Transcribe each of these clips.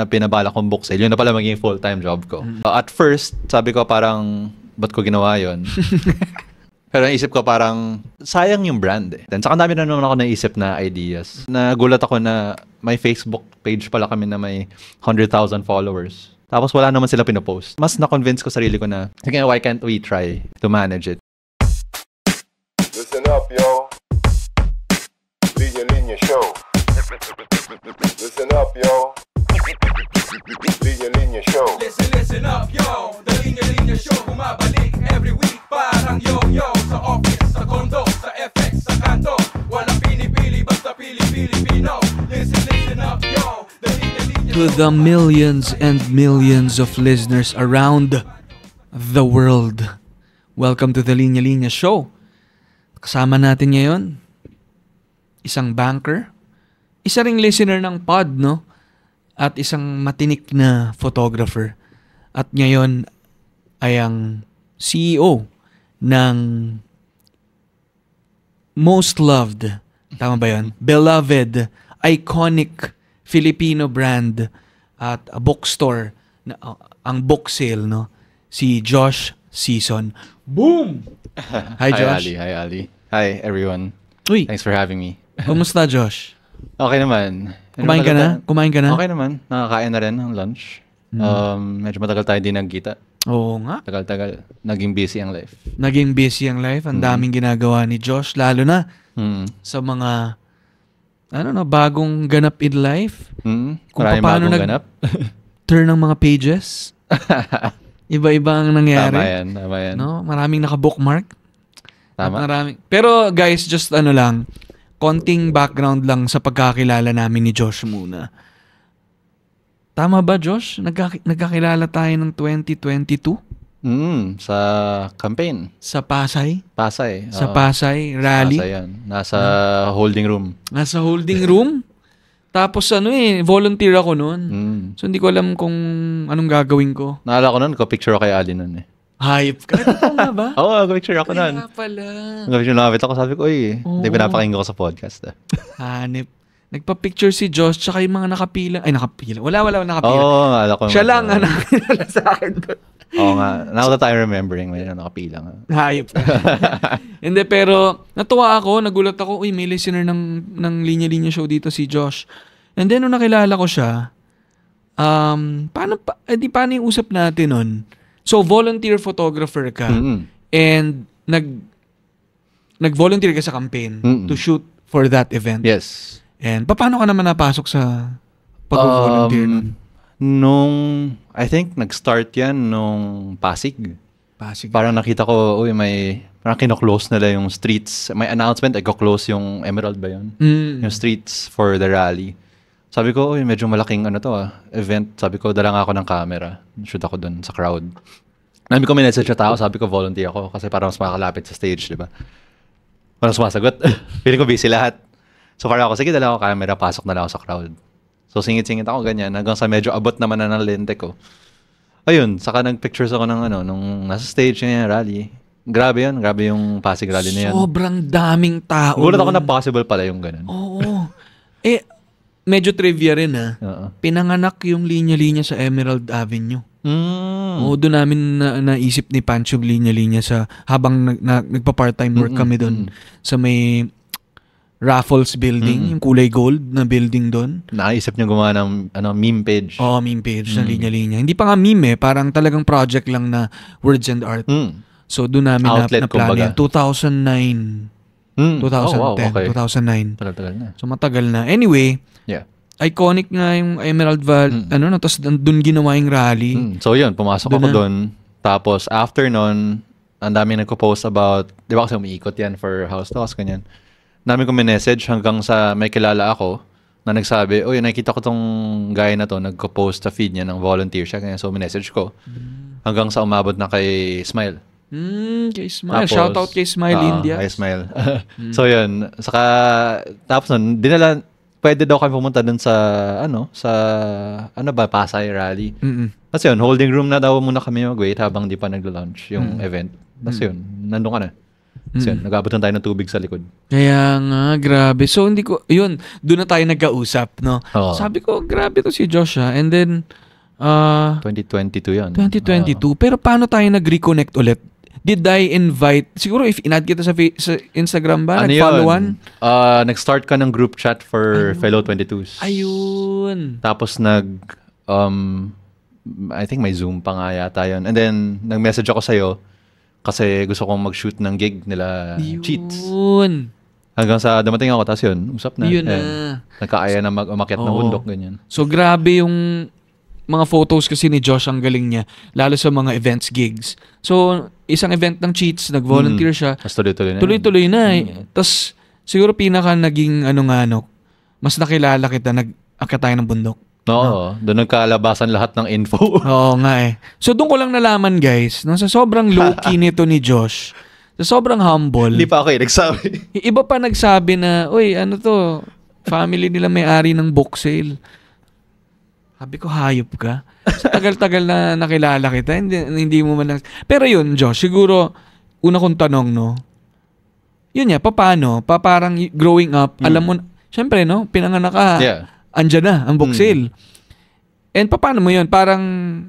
na pinabala kong book sale, yun na pala maging full-time job ko. At first, sabi ko parang, ba't ko ginawa yun? Pero naisip ko parang, sayang yung brand eh. Then, saka dami na naman ako naisip na ideas. Nagulat ako na may Facebook page pala kami na may 100,000 followers. Tapos wala naman sila pinopost. Mas na-convince ko sarili ko na, sige, why can't we try to manage it? Listen up, yo. Linya Show. Listen up, yo. Linya Show. Listen up, yo. The Linya Show bumabalik every week. Parang yo-yo sa office, sa condo, sa FX, sa kanto. Walang pinipili, basta Pilipino. Listen up, yo. The Linya To the millions and millions of listeners around the world, welcome to the Linya Show. Kasama natin ngayon, isang banker, isa ring listener ng pod, no? At isang matinik na photographer. At ngayon ay ang CEO ng most loved, tama ba yun? Beloved, iconic Filipino brand at a bookstore, na, ang book sale, no? Si Josh Season. Boom! Hi, Josh. Hi, Ali. Hi, everyone. Uy, Thanks for having me. kumusta, Josh? Okay naman. Kumain ka na? Kumain ka na? Okay naman. Nakakain na rin ng lunch. Medyo matagal tayo din nagkita. Oo nga. Tagal-tagal. Naging busy ang life. Naging busy ang life. Ang daming ginagawa ni Josh. Lalo na sa mga bagong ganap in life. Kung Maraming paano bagong ganap. turn ng mga pages. Iba-iba ang nangyari. Tama yan. No? Maraming naka-bookmark. Tama. Pero guys, just konting background lang sa pagkakilala namin ni Josh muna. Tama ba, Josh? Nagkakilala tayo ng 2022? Sa campaign. Sa Pasay? Pasay. Sa Pasay rally? Pasay yan. Nasa holding room. Nasa holding room? Tapos volunteer ako noon. So hindi ko alam kung anong gagawin ko. Naalala ko noon, picture ako kay Ali noon eh. Hype ka? Ito nga ba? Oo, picture ako noon. Kaya pala. Picture lumapit ako, sabi ko, hindi pinapakinggan ko sa podcast. Hanip. Nagpa-picture si Josh tsaka yung mga nakapila. Ay, nakapila. Wala nakapila. Oo, naalala ko. Siya lang ang nakakilala sa akin. Oo nga. Now that I'm remembering, may nakapila nga. Hype. Hindi, pero natuwa ako, nagulat ako, may listener ng Linya Show dito, si Josh. And then, nung nakilala ko siya, paano yung usap natin nun? So, volunteer photographer ka. And nag-volunteer ka sa campaign to shoot for that event. Yes. And paano ka naman napasok sa pag-volunteer nun? I think nag-start yan nung Pasig. Pasig. Parang nakita ko, parang kino-close nila yung streets. May announcement, i-close yung Emerald ba yun? Yung streets for the rally. Sabi ko, medyo malaking event. Sabi ko, dala nga ako ng camera. Shoot ako dun sa crowd. Namin ko minessage na tao, sabi ko, volunteer ako kasi parang mas makakalapit sa stage, di ba? Parang sumasagot. Feeling ko busy lahat. So parang ako, sige, dala ako camera, pasok na lang ako sa crowd. So singit-singit ako ganyan, hanggang sa medyo abot naman na ng lente ko. Ayun, saka nag-pictures ako ng nung nasa stage niya yung rally. Grabe yun, grabe yung Pasig rally na yun. Sobrang daming tao. Gulat ako na possible pala yung ganun. Oo. Medyo trivia rin Pinanganak yung linya-linya sa Emerald Avenue. Doon namin naisip ni Pancho linya-linya habang nagpa-part-time work kami doon sa may Raffles building, yung kulay gold na building doon. Naisip niyo gumawa ng meme page. Oo, meme page ng linya-linya. Hindi pa nga meme parang talagang project lang na words and art. So doon namin na-plan yan. 2009. 2010, okay. 2009. Tagal na. So matagal na. Anyway, iconic nga yung Emerald Valley. Tapos doon ginawa yung rally. So yun, pumasok ako doon. Tapos after nun, ang dami nagko-post about, di ba kasi umiikot yan for house talks, ganyan. Dami ko message hanggang sa may kilala ako na nagsabi, nakita ko tong guy na to, nagko-post sa feed niya ng volunteer siya. Kaya so message ko. Hanggang sa umabot na kay Smile. Kay Smile. Shoutout kay Smile India. Kay Smile. So yun. Saka, tapos nun, pwede daw kami pumunta dun sa, Pasay Rally. Kasi yun, holding room na daw muna kami mag-wait habang di pa naglo-launch yung event. Tapos yun, nandun ka na. So, yun, nag-aabutan tayo ng tubig sa likod. Kaya nga, grabe. So, doon na tayo nagkausap, no? Oo. Sabi ko, grabe to si Josh, And then, 2022 yun. 2022. Pero paano tayo nag-reconnect ulit? Did I invite, siguro if in-add kita sa Instagram ba? Ano Nag-followan? yun? Nag-start ka ng group chat for fellow 22s. Ayun. Tapos I think may Zoom pa nga yata yun. And then, nag-message ako sa'yo kasi gusto kong mag-shoot ng gig nila Cheats. Yun. Hanggang sa dumating ako, tapos yun, usap na. Yun na. Nagkaaya na umakyat ng Oo. bundok, ganyan. So, grabe yung mga photos kasi ni Josh, ang galing niya. Lalo sa mga events, gigs. So, isang event ng Cheats, nag-volunteer siya. Tapos tuloy-tuloy na. Tuloy-tuloy na Tapos, siguro pinaka naging mas nakilala kita, nag-akyat tayo ng bundok. Oo, doon nagkalabasan lahat ng info. Oo nga So, doon ko lang nalaman, guys, sa sobrang low-key nito ni Josh, sa sobrang humble, Hindi pa ako nagsabi. iba pa nagsabi na, uy, ano to, family nila may-ari ng book sale. Sabi ko, hayop ka. Sa tagal-tagal na nakilala kita, hindi mo man lang. Pero yun, Josh, siguro, una kong tanong, no? Yun paano? Parang growing up, alam mo, syempre, no? Pinanganak ka, andyan na, ang book sale. And paano mo yun? Parang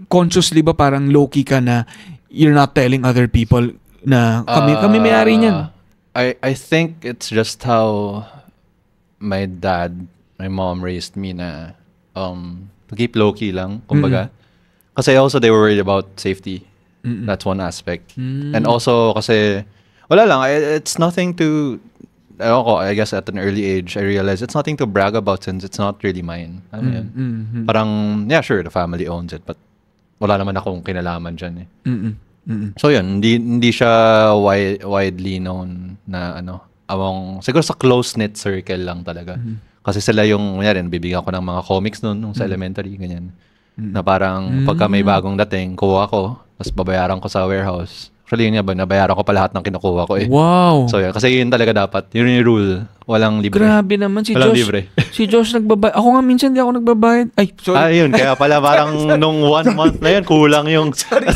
consciously ba, parang low-key ka na you're not telling other people na kami may-ari niyan? I think it's just how my mom raised me na to keep low-key lang, kumbaga. Kasi also they were worried about safety. That's one aspect. And also kasi, wala lang, it's nothing to, I guess at an early age, I realized it's nothing to brag about since it's not really mine. Ano yun? Parang, yeah, sure, the family owns it, but wala naman akong kinalaman dyan So yun, hindi siya widely known na siguro sa close-knit circle lang talaga. Kasi sila yung, bibigyan ko ng mga comics noon sa elementary, ganyan. Na parang pagka may bagong dating, kuha ko, tapos babayaran ko sa warehouse. Actually, yun nabayaran ko pa lahat ng kinukuha ko Wow. So, kasi yun talaga dapat. Yun yung rule. Walang libre. Grabe naman si Walang Josh. libre. Si Josh nagbabayad. Ako nga minsan hindi ako nagbabayad. Ay, sorry. Yun. Kaya pala parang nung 1 month na yun, kulang yung sorry.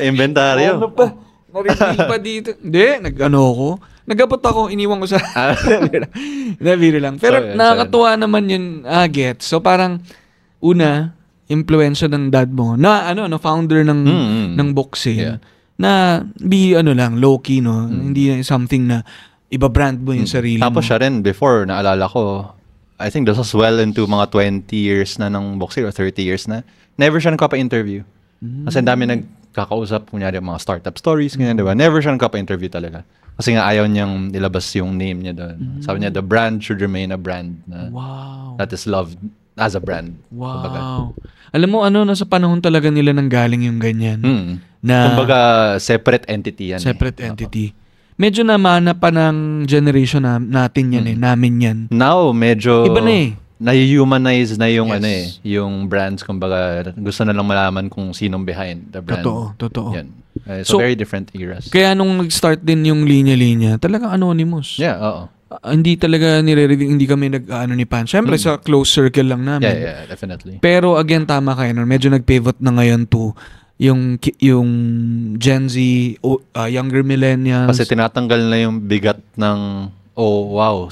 inventaryo. Ano pa? Narinig pa dito. Hindi, ako. Nagabot ako, iniwan ko sa... Nabiro lang. Pero So, nakakatuwa naman yun, get. So parang, una, impluensya ng dad mo, na founder ng book sale. Na low-key, no? Hindi something na iba-brand mo yung sarili mo. Tapos siya rin, before, naalala ko, I think this was well into mga 20 years na ng book sale or 30 years na, never siya nagkapa-interview. Kasi ang dami nagkakausap, kunyari mga startup stories, ganyan, diba? Never siya nagkapa-interview talaga. Kasi nga ayaw niyang ilabas yung name niya doon. Sabi niya, the brand should remain a brand na that is loved as a brand. Wow. Kumbaga. Alam mo, nasa panahon talaga nila nang galing yung ganyan. Na, kumbaga, separate entity yan. Separate entity. Medyo namana pa ng generation natin yan namin yan. Now, medyo... Iba na na-humanize na yung yung brands, kumbaga, gusto na lang malaman kung sinong behind the brand. Totoo. Yan. So, very different eras. Kaya nung nag-start din yung linya-linya, talagang anonymous. Yeah, oo. Hindi talaga nire-review, hindi kami ni Pan. Siyempre, sa close circle lang namin. Yeah, definitely. Pero again, tama kayo. Medyo nag-pivot na ngayon to yung Gen Z, younger millennials. Kasi tinatanggal na yung bigat ng,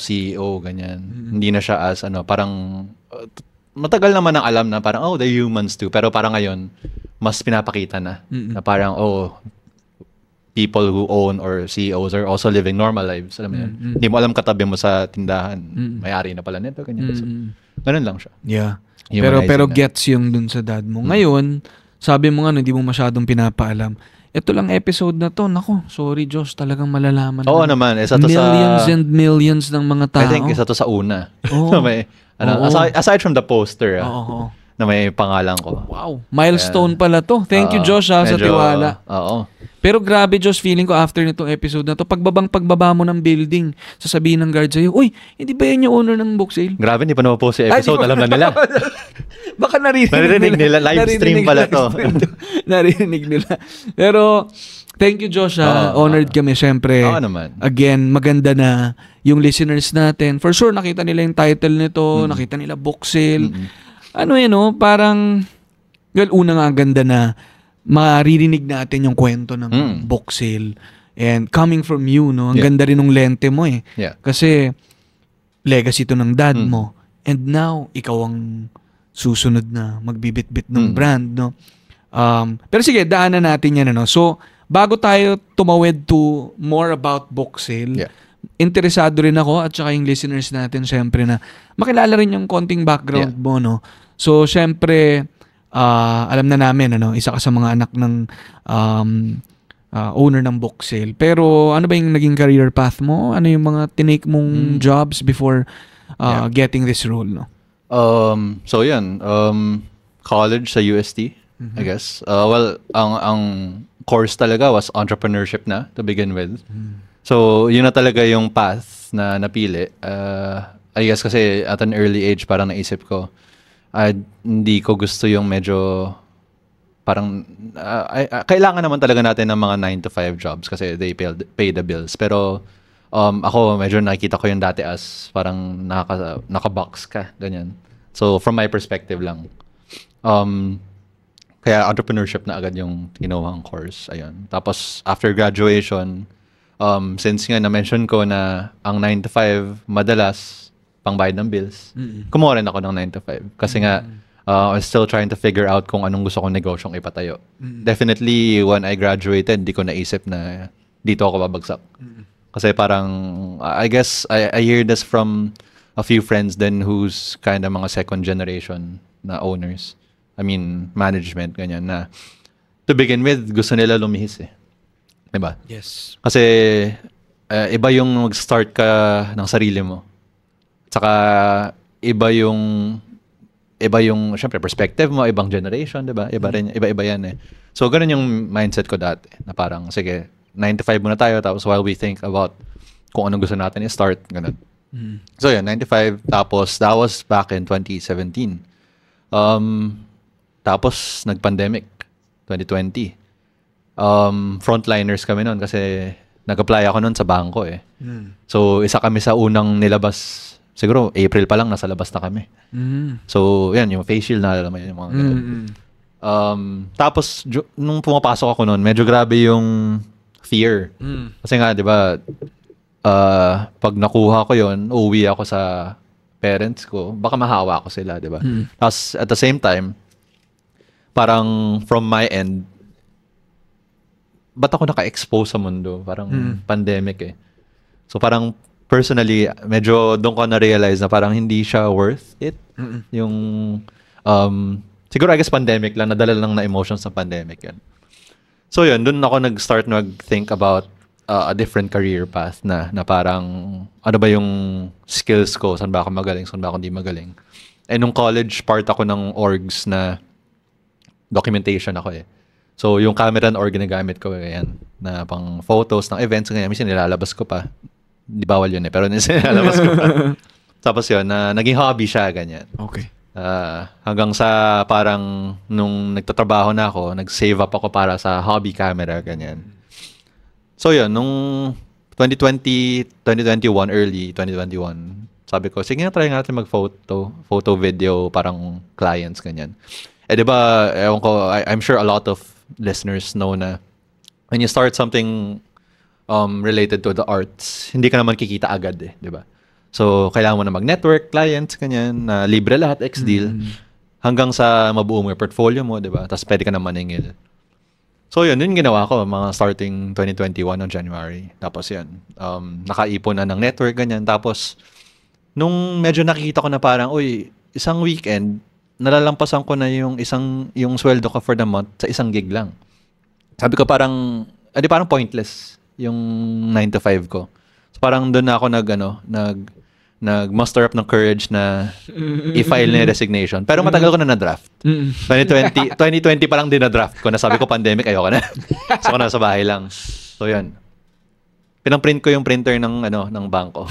CEO, ganyan. Hindi na siya as, parang, matagal naman ang alam na parang, the humans too. Pero parang ngayon, mas pinapakita na. Na parang, people who own or CEOs are also living normal lives. Alam mo yan. Hindi mo alam katabi mo sa tindahan. May-ari na pala nito, ganyan. So, ganun lang siya. Yeah. Humanizing Pero na. gets yung dun sa dad mo. Ngayon, sabi mo nga, hindi mo masyadong pinapaalam. Ito lang episode na to. Nako, sorry Josh, talagang malalaman. Oo naman. Isa to millions and millions ng mga tao. I think isa to sa una. Oo. May, Oo. aside from the poster, Oo. na may pangalan ko. Wow. Milestone pala to. Thank you Josh sa tiwala. Oo. Pero grabe Josh, feeling ko after nitong episode na to, pagbaba mo ng building, sasabihin ng guard sa'yo, uy, hindi ba yan yung owner ng book sale? Grabe, hindi pa naman-post yung episode. Alam na nila. Baka Naririnig nila. Live stream pala to. Naririnig nila. Pero, thank you Josh. Honored kami, syempre. Oo naman. Again, maganda na yung listeners natin. For sure, nakita nila yung title nito, nakita nila book sale. Parang, una nga ganda na maririnig natin yung kwento ng book sale. And coming from you, no? Ang Yeah. ganda rin ng lente mo eh. Yeah. Kasi legacy to ng dad mo. And now, ikaw ang susunod na magbibit-bit ng brand, no? Pero sige, daanan natin yan, ano? So, bago tayo tumawid to more about book sale, Yeah. interesado rin ako at saka yung listeners natin, syempre, na makilala rin yung konting background mo, no? So, syempre, alam na namin, ano, isa ka sa mga anak ng owner ng book sale. Pero ano ba yung naging career path mo? Ano yung mga tinake mong jobs before getting this role, no? So yun, college sa UST, I guess. Well, ang course talaga was entrepreneurship na to begin with. So yun na talaga yung path na napili. I guess kasi at an early age parang naisip ko, hindi ko gusto yung medyo parang kailangan naman talaga natin ng mga 9 to 5 jobs kasi they pay the bills. Pero ako medyo nakikita ko yung dati as parang naka-box ka, ganyan. So from my perspective lang. Kaya entrepreneurship na agad yung kinuhang course. Ayun. Tapos after graduation, since nga na-mention ko na ang 9 to 5 madalas pangbayad ng bills, kumuha rin ako ng 9 to 5. Kasi nga, I was still trying to figure out kung anong gusto kong negosyong ipatayo. Definitely, when I graduated, di ko naisip na dito ako babagsak. Kasi parang, I guess, I hear this from a few friends then who's kind of mga second generation na owners. I mean, management, ganyan, na to begin with, gusto nila lumihis eh. Diba? Yes. Kasi, iba yung mag-start ka ng sarili mo. Tsaka, iba yung syempre perspective mo, ibang generation, 'di ba? Iba yan eh. So ganun yung mindset ko dati, na parang sige, 9 to 5 muna tayo tapos while we think about kung anong gusto natin i-start, ganun. So yun, 9 to 5, tapos that was back in 2017. Tapos nag-pandemic 2020. Frontliners kami noon kasi nag-apply ako noon sa bangko eh. So isa kami sa unang nilabas. Siguro, April pa lang, nasa labas na kami. So, yan, yung face shield na alam mo yun, yung mga ganun. Tapos, nung pumapasok ako noon, medyo grabe yung fear. Kasi nga, di ba, pag nakuha ko yon, uuwi ako sa parents ko, baka mahawa ko sila, di ba? Tapos, at the same time, parang from my end, ba't ako naka-expose sa mundo? Parang pandemic eh. So, parang personally, medyo doon ko na-realize na parang hindi siya worth it. Yung, siguro I guess pandemic lang, nadala lang na emotions ng pandemic yan. So yun, doon ako nag-start mag-think about a different career path na parang, ano ba yung skills ko, saan ba ako magaling, saan ba ako hindi magaling. And nung college, part ako ng orgs na documentation ako eh. So yung camera and org ginagamit ko, ganyan, na pang photos ng events, ganyan, minsan nilalabas ko pa. Di bawal yun eh, pero nilalabas ko pa. Tapos yun, naging hobby siya, ganyan. Okay. Hanggang sa parang nung nagtatrabaho na ako, nag-save up ako para sa hobby camera, ganyan. So yun, nung 2021, early 2021, sabi ko, sige na, try natin photo, video, parang clients, ganyan. Eh di ba, ewan ko, I'm sure a lot of listeners know na when you start something related to the arts, hindi ka naman kikita agad eh, di ba? So, kailangan mo na mag-network, clients, kanyan, na libre lahat, ex-deal, hanggang sa mabuo mo yung portfolio mo, di ba? Tapos pwede ka na maningil. So, yun ginawa ko, mga starting 2021 on January. Tapos yun, nakaipon na ng network, ganyan. Tapos, nung medyo nakikita ko na parang, uy, isang weekend, nalalampasan ko na yung sweldo ko for the month sa isang gig lang. Sabi ko parang pointless yung 9 to 5 ko. So parang doon na ako nag-muster up ng courage na i-file na yung resignation. Pero matagal ko na na-draft. 2020 pa lang din na-draft ko. Nasabi ko pandemic, ayoko na. So ako na sa bahay lang. So yun. Pinang-print ko yung printer ng bangko.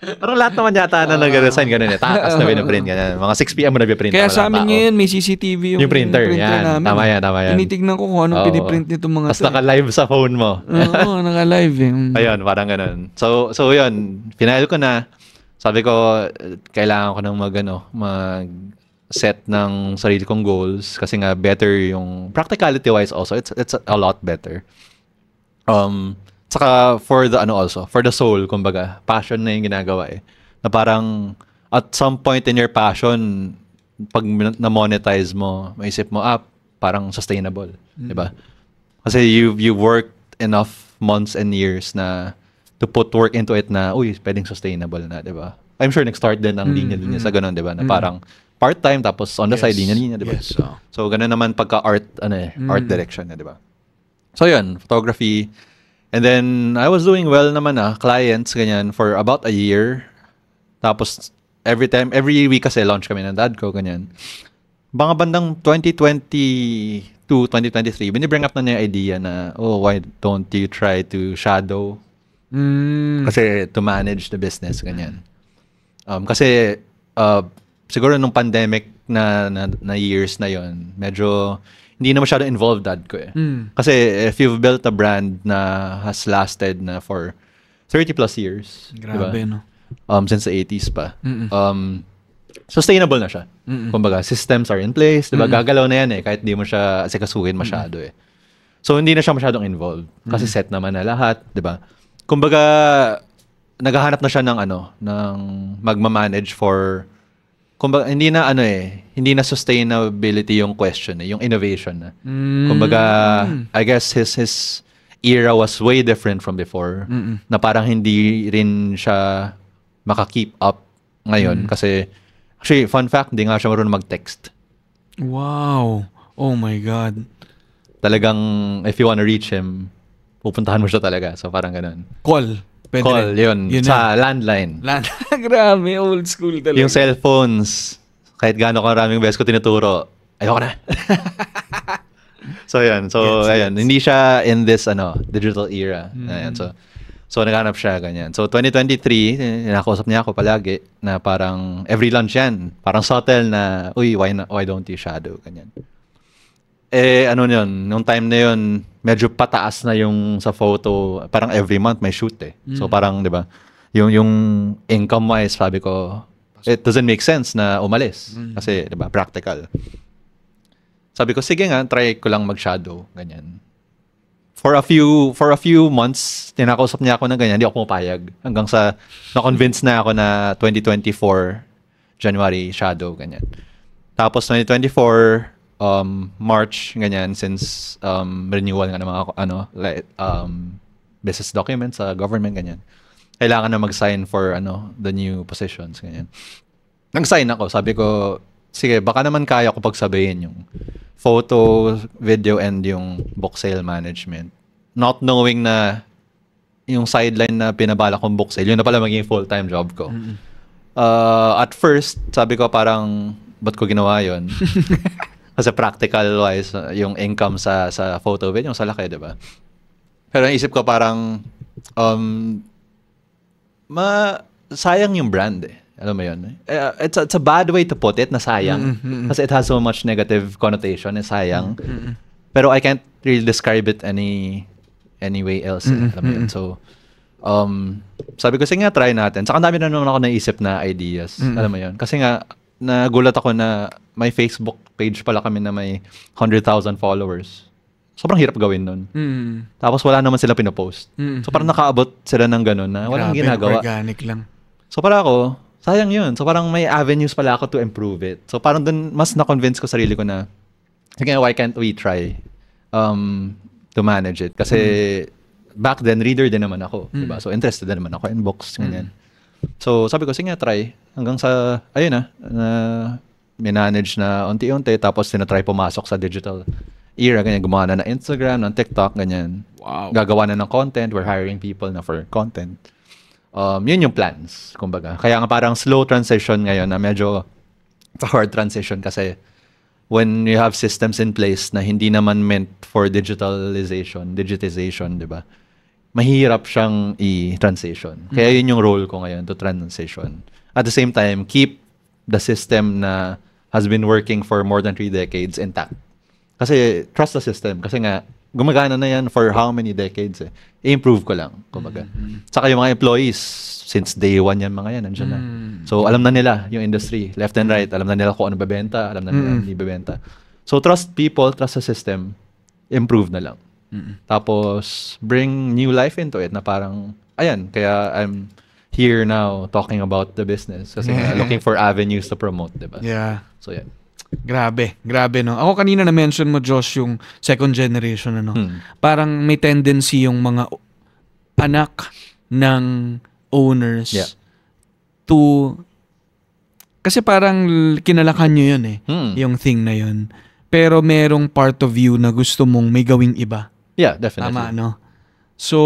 Parang lahat naman yata na nag-resign ganun eh. Takas na pinaprint ganyan. Mga 6 p.m. mo nag-print. Kaya sa amin ngayon, may CCTV yung printer yan. namin. Tama yan. Tinitignan ko kung anong piniprint nito mga Tapos naka-live sa phone mo. Oo, naka-live eh. Ayun, parang ganun. So yun, final ko na. Sabi ko, kailangan ko nang mag-set ng sarili kong goals kasi nga better yung practicality-wise also. It's a lot better. Saka for the for the soul, kumbaga, passion na yung ginagawa eh. Na parang at some point in your passion, pag na-monetize mo, maisip mo, parang sustainable, di ba? Kasi you worked enough months and years na to put work into it na, pwedeng sustainable na, di ba? I'm sure nag-start din ang linya-linya sa ganun, di ba? Na parang part-time, tapos on the side, linya-linya, di ba? Yes. So, ganun naman pagka-art, art direction, di ba? So, yun, photography. And then, I was doing well naman clients, ganyan, for about a year. Tapos, every week kasi launch kami ng dad ko, ganyan. Mga bandang 2022, 2023, binibring up na niya yung idea na, why don't you try to shadow? Kasi to manage the business, ganyan. Kasi, siguro nung pandemic na years na yon, medyo hindi na masyado involved dad ko eh. Kasi if you've built a brand na has lasted na for 30 plus years, grabe, diba? no? Since the 80s pa. Sustainable na siya. Kumbaga, systems are in place, diba? Gagalaw na yan eh, kahit di mo siya asikasuhin masyado eh. So, hindi na siya masyadong involved. Kasi set naman na lahat, diba? Kumbaga, naghahanap na siya ng ng magmamanage for, kumbaga, hindi na sustainability yung question yung innovation na. Kumbaga, I guess his era was way different from before, na parang hindi rin siya maka-keep up ngayon. Kasi, actually, fun fact, hindi nga siya marunong mag-text. Wow. Oh my God. Talagang, if you wanna reach him, pupuntahan mo siya talaga. So, parang ganun. Call. Pwede Call, yun sa landline. Grabe, old school talaga. Yung cellphones, kahit gaano karaming beses ko tinuturo, ayoko na. So, yun. So, ayun. Hindi siya in this, digital era. Ayan. So, naghanap siya, ganyan. So, 2023, nakausap niya ako palagi na parang every lunch yan. Parang subtle na, why don't you shadow? Ganyan. Nung time na yun, medyo pataas na yung sa photo, parang every month may shoot eh. So parang, di ba, yung income-wise, sabi ko, it doesn't make sense na umalis. Kasi, di ba, practical. Sabi ko, sige nga, try ko lang mag-shadow, ganyan. For a few months, tinakausap niya ako ng ganyan, hindi ako pumapayag. Hanggang sa, na-convince na ako na 2024, January, shadow, ganyan. Tapos 2024, March, ganyan, since renewal nga ng mga business documents sa government, ganyan. Kailangan na mag-sign for the new positions, ganyan. Nag-sign ako, sabi ko, sige, baka naman kaya ko pagsabayin yung photo, video, and yung book sale management. Not knowing na yung sideline na pinabala kong book sale, yun na pala maging full-time job ko. At first, sabi ko parang, ba't ko ginawa yun? Kasi practical-wise, yung income sa photo video, yung sa laki, di ba? Pero isip ko parang, sayang yung brand eh. Alam mo yun? It's a bad way to put it, na sayang. Kasi it has so much negative connotation, sayang. Pero I can't really describe it any way else. Alam mo yun? So, sabi ko, sige nga, try natin. Saka dami na naman ako naisip na ideas. Alam mo yun? Kasi nga, nagulat ako na may Facebook page pala kami na may 100,000 followers. Sobrang hirap gawin nun. Tapos wala naman sila pinopost. So parang nakaabot sila ng ganun na walang ginagawa. Organic lang. So parang ako, sayang yun. So parang may avenues pala ako to improve it. So parang dun mas na-convince ko sarili ko na, sige, why can't we try to manage it? Kasi back then, reader din naman ako. Diba? So interested din naman ako in books. Ganyan. So sabi ko, sige nga, try. Hanggang sa, ayun na minanage na unti-unti. Tapos tinatry pumasok sa digital era. Ganyan, gumawa na ng Instagram, ng TikTok, ganyan. Wow. Gagawa na ng content. We're hiring people na for content. Yun yung plans, kumbaga. Kaya nga parang slow transition ngayon na medyo hard transition kasi when you have systems in place na hindi naman meant for digitization, di ba? Mahirap siyang i-transition. Kaya yun yung role ko ngayon, to transition. At the same time, keep the system na has been working for more than 3 decades intact. Kasi trust the system. Kasi nga, gumagana na yan for how many decades eh. I-improve ko lang, kumbaga. Saka yung mga employees, since day one yan mga yan, nandiyan na. So, alam na nila yung industry, left and right. Alam na nila kung ano bebenta, alam na nila hindi bebenta. So, trust people, trust the system, improve na lang. Tapos, bring new life into it na parang, ayan, kaya I'm here now talking about the business. Kasi looking for avenues to promote, diba? Yeah. So, yan. Grabe, no. Ako kanina na-mention mo, Josh, yung second generation, ano. Parang may tendency yung mga anak ng owners to... Kasi parang kinalakan nyo yun yung thing na yun. Pero merong part of you na gusto mong may gawing iba. Yeah, definitely. Tama, no? So,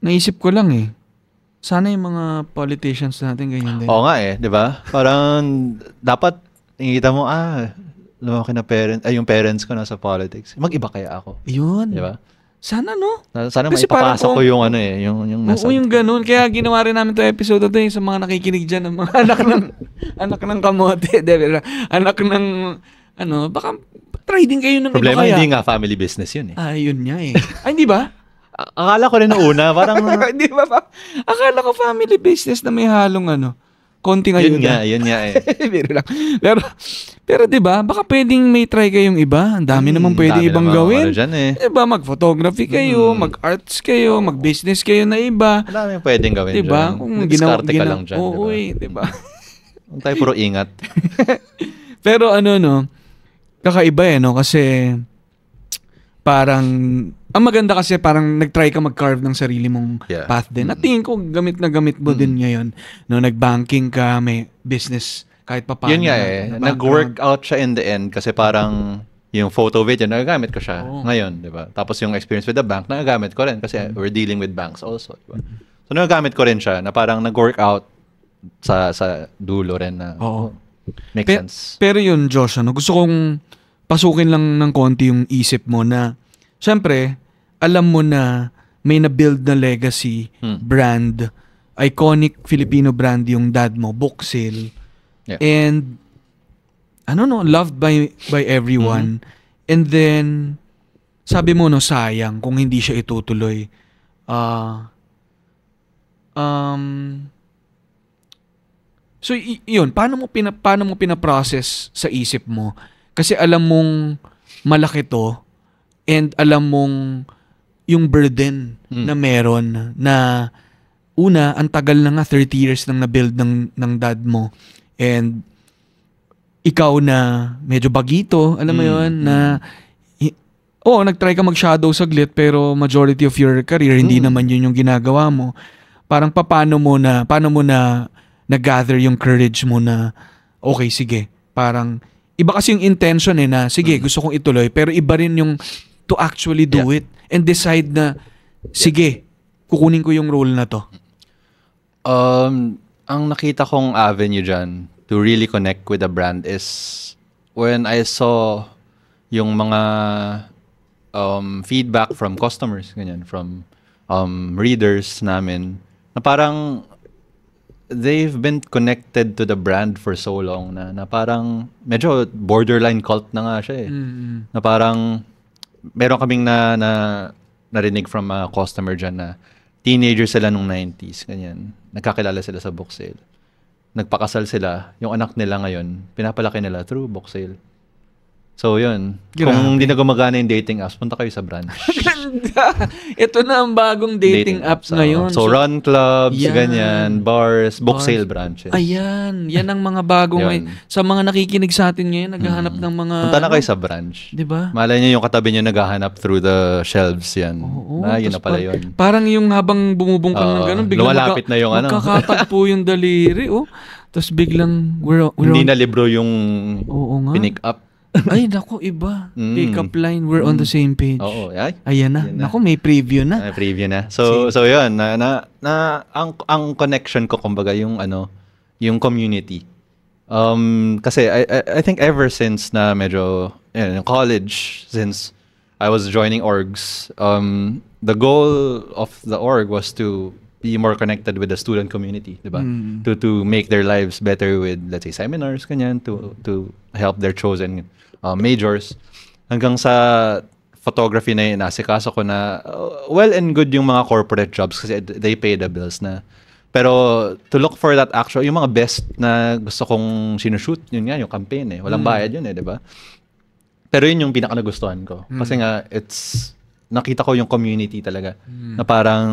naisip ko lang sana yung mga politicians natin ganyan din. Oo nga di ba? Parang dapat nakikita mo, lumaki na yung parents ko nasa politics. Mag-iba kaya ako. Yun. Di ba? Sana, no? Sana Kasi maipapasok ko yung yung nasa... Oo, yung ganun. Kaya ginawa rin namin itong episode ito sa mga nakikinig dyan ng mga anak ng kamote. Anak ng, baka try din kayo ng problema, iba kaya. hindi nga family business yun Yun nga Ay, hindi ba? Akala ko rin na una, parang... Hindi ba? Akala ko family business na may halong konting ayuda. Yun nga Biro lang. Pero 'di ba? Baka pwedeng may try kayong iba. Ang dami naman pwedeng ibang gawin. Diba? Mag-photography kayo, mag-arts kayo, mag-business kayo na iba. Ang dami pwedeng gawin dyan. Diba? Kung diskarte ka lang dyan. Oo, diba? Huwag tayo puro ingat. Pero kakaiba no? Kasi parang ang maganda kasi parang nag-try ka mag-carve ng sarili mong path din. At tingin ko gamit na gamit mo din ngayon. No, nag-banking ka, may business kahit pa paano. Yun nga nag-work out siya in the end kasi parang yung photo video, nagagamit ko siya ngayon, di ba? Tapos yung experience with the bank, nagagamit ko rin kasi we're dealing with banks also, di ba? So nagagamit ko rin siya na parang nag-work out sa dulo rin na make sense. Pero yun, Josh, gusto kong pasukin lang ng konti yung isip mo na syempre, alam mo na may na-build na legacy, brand, iconic Filipino brand yung dad mo, Booksale. Yeah. And, loved by everyone. And then, sabi mo, sayang kung hindi siya itutuloy. So, yun, paano mo pinaprocess sa isip mo? Kasi alam mong malaki to, and alam mong yung burden na meron na una, ang tagal na nga 30 years nang na-build ng dad mo. And ikaw na medyo bagito, alam mo yun, na nag-try ka mag-shadow saglit pero majority of your career, hindi naman yun yung ginagawa mo. Parang paano mo na nag-gather yung courage mo na, okay, sige, parang iba kasi yung intention na, sige, gusto kong ituloy, pero iba rin yung to actually do it and decide na, sige, kukunin ko yung role na to. Ang nakita kong avenue dyan to really connect with the brand is when I saw yung mga feedback from customers, ganyan, from readers namin, na parang they've been connected to the brand for so long na parang medyo borderline cult na nga siya na parang meron kaming narinig from a customer dyan na teenagers sila nung 90s, ganyan. Nagkakilala sila sa Booksale. Nagpakasal sila. Yung anak nila ngayon, pinapalaki nila through Booksale. So, yun. Grabe. Kung hindi na gumagana yung dating apps, punta kayo sa branch. Ganda! Ito na ang bagong dating apps ngayon. So, run clubs, yan. ganyan, bars, Booksale branches. Ayan. Yan ang mga bagong sa mga nakikinig sa atin ngayon, naghahanap ng mga... Punta na kayo sa branch. Diba? Malay niyo yung katabi niyo naghahanap through the shelves yan. Yun na pala yun. Parang yung habang bumubungkang ng gano'n, biglang lumalapit na yung magkakatagpo yung daliri. Tapos biglang hindi na libro yung pinick up. Ay, naku, iba. Pick-up line, we're on the same page. Oo, ayan na. Naku, may preview na. May preview na. So yun, ang connection ko, kumbaga, yung yung community. Kasi I think ever since na medyo, in college, since I was joining orgs, the goal of the org was to be more connected with the student community, diba? To make their lives better with, let's say, seminars, kanyan, to help their chosen majors. Hanggang sa photography na yun, nasikaso ko na well and good yung mga corporate jobs kasi they pay the bills na. Pero to look for that actual, yung mga best na gusto kong sinushoot, yun nga, yung campaign Walang bayad yun diba? Pero yun yung pinaka nagustuhan ko. Kasi nga, nakita ko yung community talaga. Na parang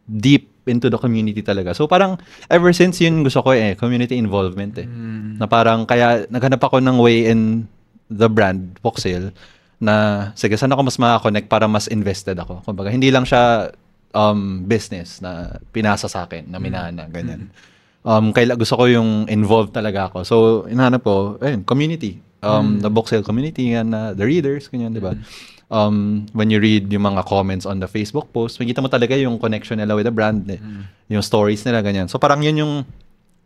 deep into the community talaga. So parang ever since yun gusto ko community involvement Na parang kaya naghanap ako ng way in the brand, Voxel, na sige, saan ako mas makakonect para mas invested ako. Kumbaga, hindi lang siya business na pinasa sa akin, na minana, ganyan. Gusto ko yung involved talaga ako. So, hinahanap ko, community. The Voxel community, the readers, ganyan, di ba? When you read yung mga comments on the Facebook post, makikita mo talaga yung connection nila with the brand, yung stories nila, ganyan. So, parang yun yung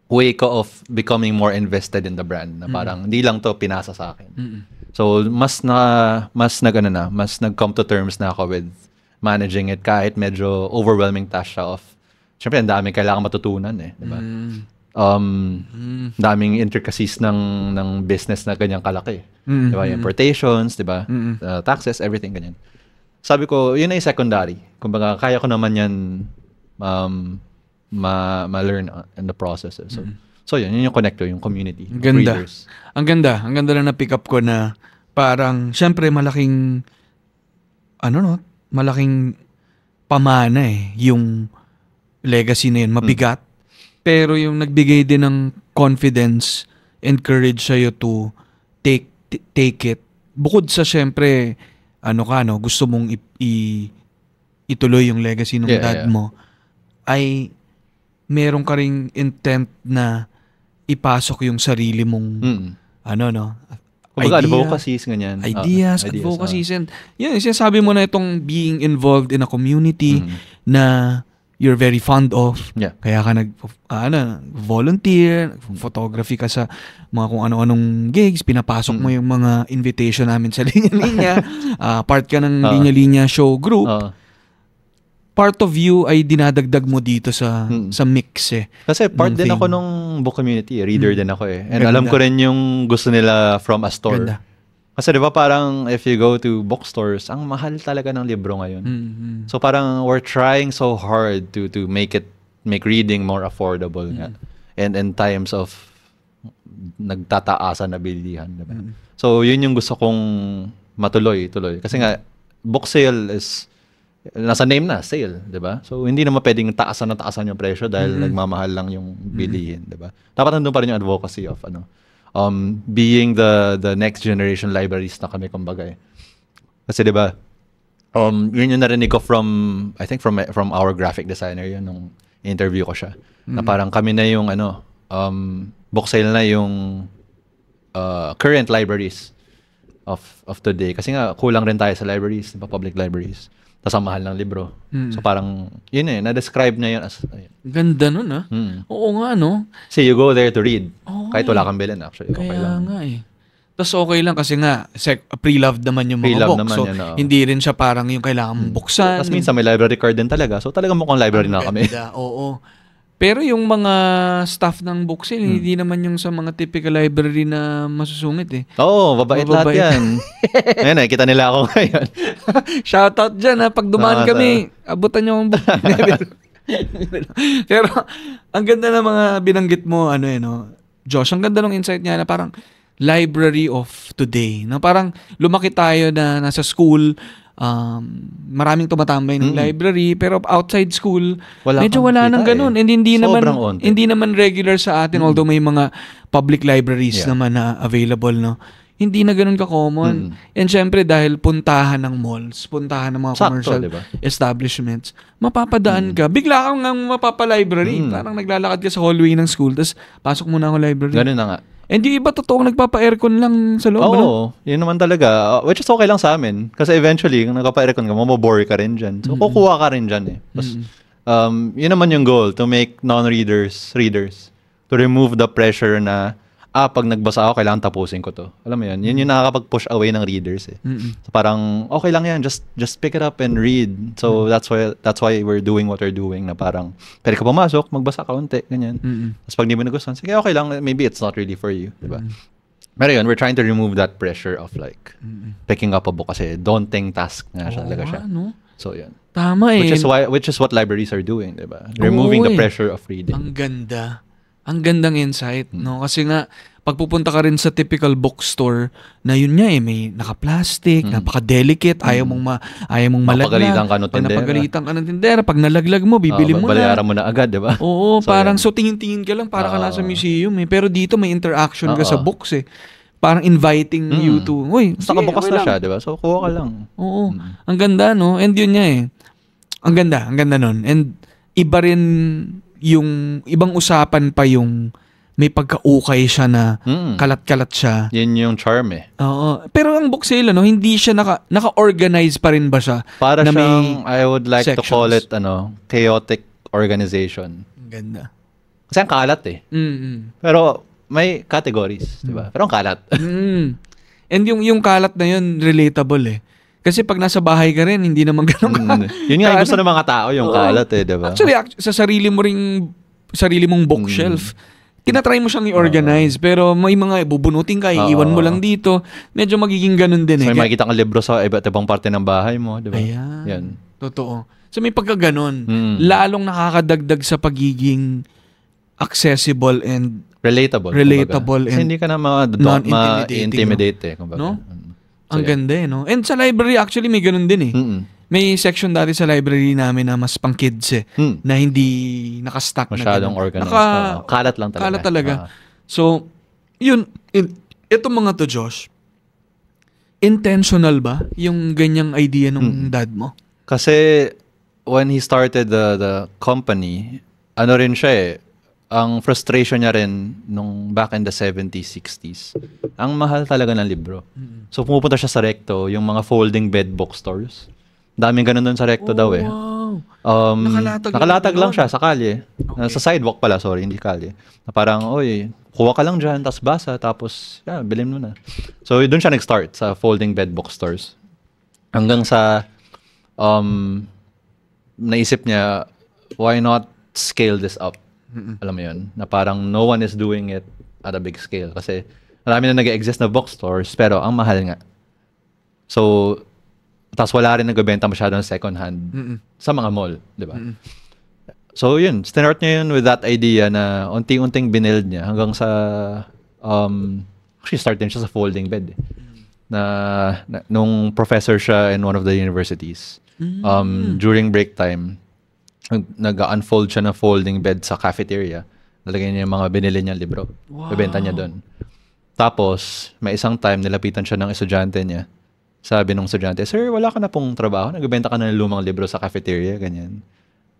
way ko of becoming more invested in the brand, na parang hindi lang to pinasa sa akin. So, mas nag-come to terms na ako with managing it kahit medyo overwhelming task siya of, syempre, ang daming kailangan matutunan di ba? Daming intricacies ng business na ganyang kalaki. Di ba? Importations, di ba? Taxes, everything ganyan. Sabi ko, yun ay secondary. Kumbaga, kaya ko naman yan ma-learn in the process. So yun yung connector, yung community. Ganda. Readers. Ang ganda lang na pick up ko na parang, syempre, malaking pamana yung legacy na yun. Mabigat. Pero yung nagbigay din ng confidence and courage sa'yo to take it. Bukod sa syempre, gusto mong ituloy yung legacy ng dad mo, ay meron ka ring intent na ipasok yung sarili mong, kumbaga, advocacies, ganyan. Ideas, advocacies. And yun, sinasabi mo na itong being involved in a community na you're very fond of. Yeah. Kaya ka volunteer, photography ka sa mga kung ano-anong gigs, pinapasok mo yung mga invitation namin sa Linya Linya, part ka ng Linya Linya show group. Part of you ay dinadagdag mo dito sa mix Kasi part din ako nung book community, reader din ako And alam ko rin yung gusto nila from a store. Ganda. Kasi di ba parang if you go to bookstores, ang mahal talaga ng libro ngayon. So parang we're trying so hard to make reading more affordable nga. And in times of nagtataasan na bilihan, diba? So yun yung gusto kong matuloy. Kasi nga book sale is nasa name na, sale, di ba? So hindi naman pwedeng taasan yung presyo dahil nagmamahal lang yung bilihin, di ba? Dapat nandun pa rin yung advocacy of being the next generation libraries na kami, kumbaga Kasi 'di ba? Yun yung narinig ko from our graphic designer yun nung interview ko siya. Na parang kami na yung book sale na yung current libraries of today. Kasi nga kulang rin tayo sa libraries, public libraries. Tas ang mahal ng libro. So parang yun na-describe na yun as ganda nun Oo nga See, you go there to read. Kahit wala Okay. kang bilhin actually. Okay Kaya lang. nga Tapos okay lang kasi nga pre-loved naman yung mga Pre-loved book. naman So yan, hindi rin siya parang yung kailangan mong buksan. Tapos minsan may library card din talaga. So talagang mukhang library na kami. Ganda, oo. Pero yung mga staff ng book sale, hindi naman yung sa mga typical library na masusungit Oo, mabait lahat yan. Ayun kita nila ako ngayon. Shoutout dyan pag dumaan kami, abutan nyo ang book. Pero ang ganda ng mga binanggit mo, Josh, ang ganda ng insight niya na parang library of today. Parang lumaki tayo na nasa school, maraming tumatambay ng library, pero outside school, medyo wala nang ganun. And hindi naman regular sa atin, although may mga public libraries naman na available, Hindi na ganun ka-common. And syempre, dahil puntahan ng malls, puntahan ng mga commercial establishments, mapapadaan ka. Bigla kang mapapa-library. Parang naglalakad ka sa hallway ng school, tapos pasok muna ako library. Ganun na nga. And yung iba totoong nagpapa-aircon lang sa loob. Oo, yun naman talaga. Which is okay lang sa amin. Kasi eventually, kung nagpapa-aircon ka, mamabore ka rin dyan. So, kukuha ka rin dyan Tapos, yun naman yung goal, to make non-readers, readers. To remove the pressure na, pag nagbasa ako, kailangan tapusin ko to. Alam mo yun? Yun yung nakakapag-push away ng readers So, parang, okay lang yan. Just pick it up and read. So, that's why we're doing what we're doing na parang, pwede ka pumasok, magbasa ka unti, ganyan. Tapos pag di mo nagustuhan, sige, okay lang. Maybe it's not really for you. Diba? Pero yun, we're trying to remove that pressure of picking up a book kasi daunting task nga siya talaga siya. So, yun. Tama Which is what libraries are doing, diba? Removing the pressure of reading. Ang ganda. Ang gandang insight, no? Kasi nga, pagpupunta ka rin sa typical bookstore na yun nga may naka-plastic, napaka-delicate, ayaw mong malaglag. Napagalitan ka ng Pag tindera. napagalitan ka ng tindera, pag nalaglag mo, bibili mo na. Bayaran mo na agad, di ba? Oo, So, parang yan. tingin-tingin ka lang, para ka nasa museum eh. Pero dito may interaction ka Oo. sa books eh. Parang inviting you to, uy, Basta kabukas okay na lang. siya, di ba? So, kuha ka lang. Oo. Ang ganda, no? And yun nga eh. Ang ganda nun. And iba rin yung, ibang usapan pa yung may pagkaukay siya na kalat-kalat siya. Yun yung charm eh. Oo. Pero ang book sale, hindi siya naka-organize pa rin ba siya? Para na may siyang, I would like to call sections? it, chaotic organization. Ang ganda. Kasi ang kalat eh. Pero may categories, di ba? Pero ang kalat. And yung kalat na yun, relatable eh. Kasi pag nasa bahay ka rin, hindi naman ganun ka. Yun nga yung gusto ng mga tao, yung Oo. kalat eh, di ba? Actually, sa sarili mong bookshelf, tinatry mo siyang i-organize, pero may mga bubunutin ka, iiwan mo lang dito. Medyo magiging ganun din So, eh. may makikita kang libro sa iba't ibang parte ng bahay mo, di ba? Ayan. Yan. Totoo. So may pagkaganon. Lalong nakakadagdag sa pagiging accessible and Relatable. Relatable Kasi and hindi ka na non-intimidating, ma-intimidate eh. Kumbaga. no? So, ang ganda eh, no? And sa library, actually, may ganun din eh. May section dati sa library namin na mas pang kids eh, na hindi nakastack na Masyadong ganun. organized. Kalat lang talaga. Kalat talaga. So, yun, itong mga to, Josh, intentional ba yung ganyang idea ng dad mo? Kasi when he started the company, ano rin siya eh, ang frustration niya rin nung back in the 70s, 60s, ang mahal talaga ng libro. So pumupunta siya sa Recto, yung mga folding bed bookstores. Daming ganun doon sa Recto daw eh. Wow. Nakalatag lang siya sa kalye. Sa sidewalk pala, sorry, hindi kalye. Na parang, oy, kuha ka lang dyan, tapos basa, tapos, bilhin mo na. So, doon siya nag-start sa folding bed bookstores. Hanggang sa, naisip niya, why not scale this up? Alam mo yun? Na parang no one is doing it at a big scale. Kasi, marami na nag-exist na bookstores, pero ang mahal nga. So, tapos wala rin nagbebenta masyado ng second hand sa mga mall, di ba? So yun, start niya yun with that idea na unting-unting binild niya hanggang sa, actually start din siya sa folding bed. Nung professor siya in one of the universities, during break time, nag-unfold siya ng folding bed sa cafeteria. Nalagay niya yung mga binili niyang libro. Bebenta niya doon. Tapos, may isang time, nilapitan siya ng estudyante niya. Sabi nung estudyante, sir, wala ka na pong trabaho? Nagbenta ka na ng lumang libro sa cafeteria, ganyan.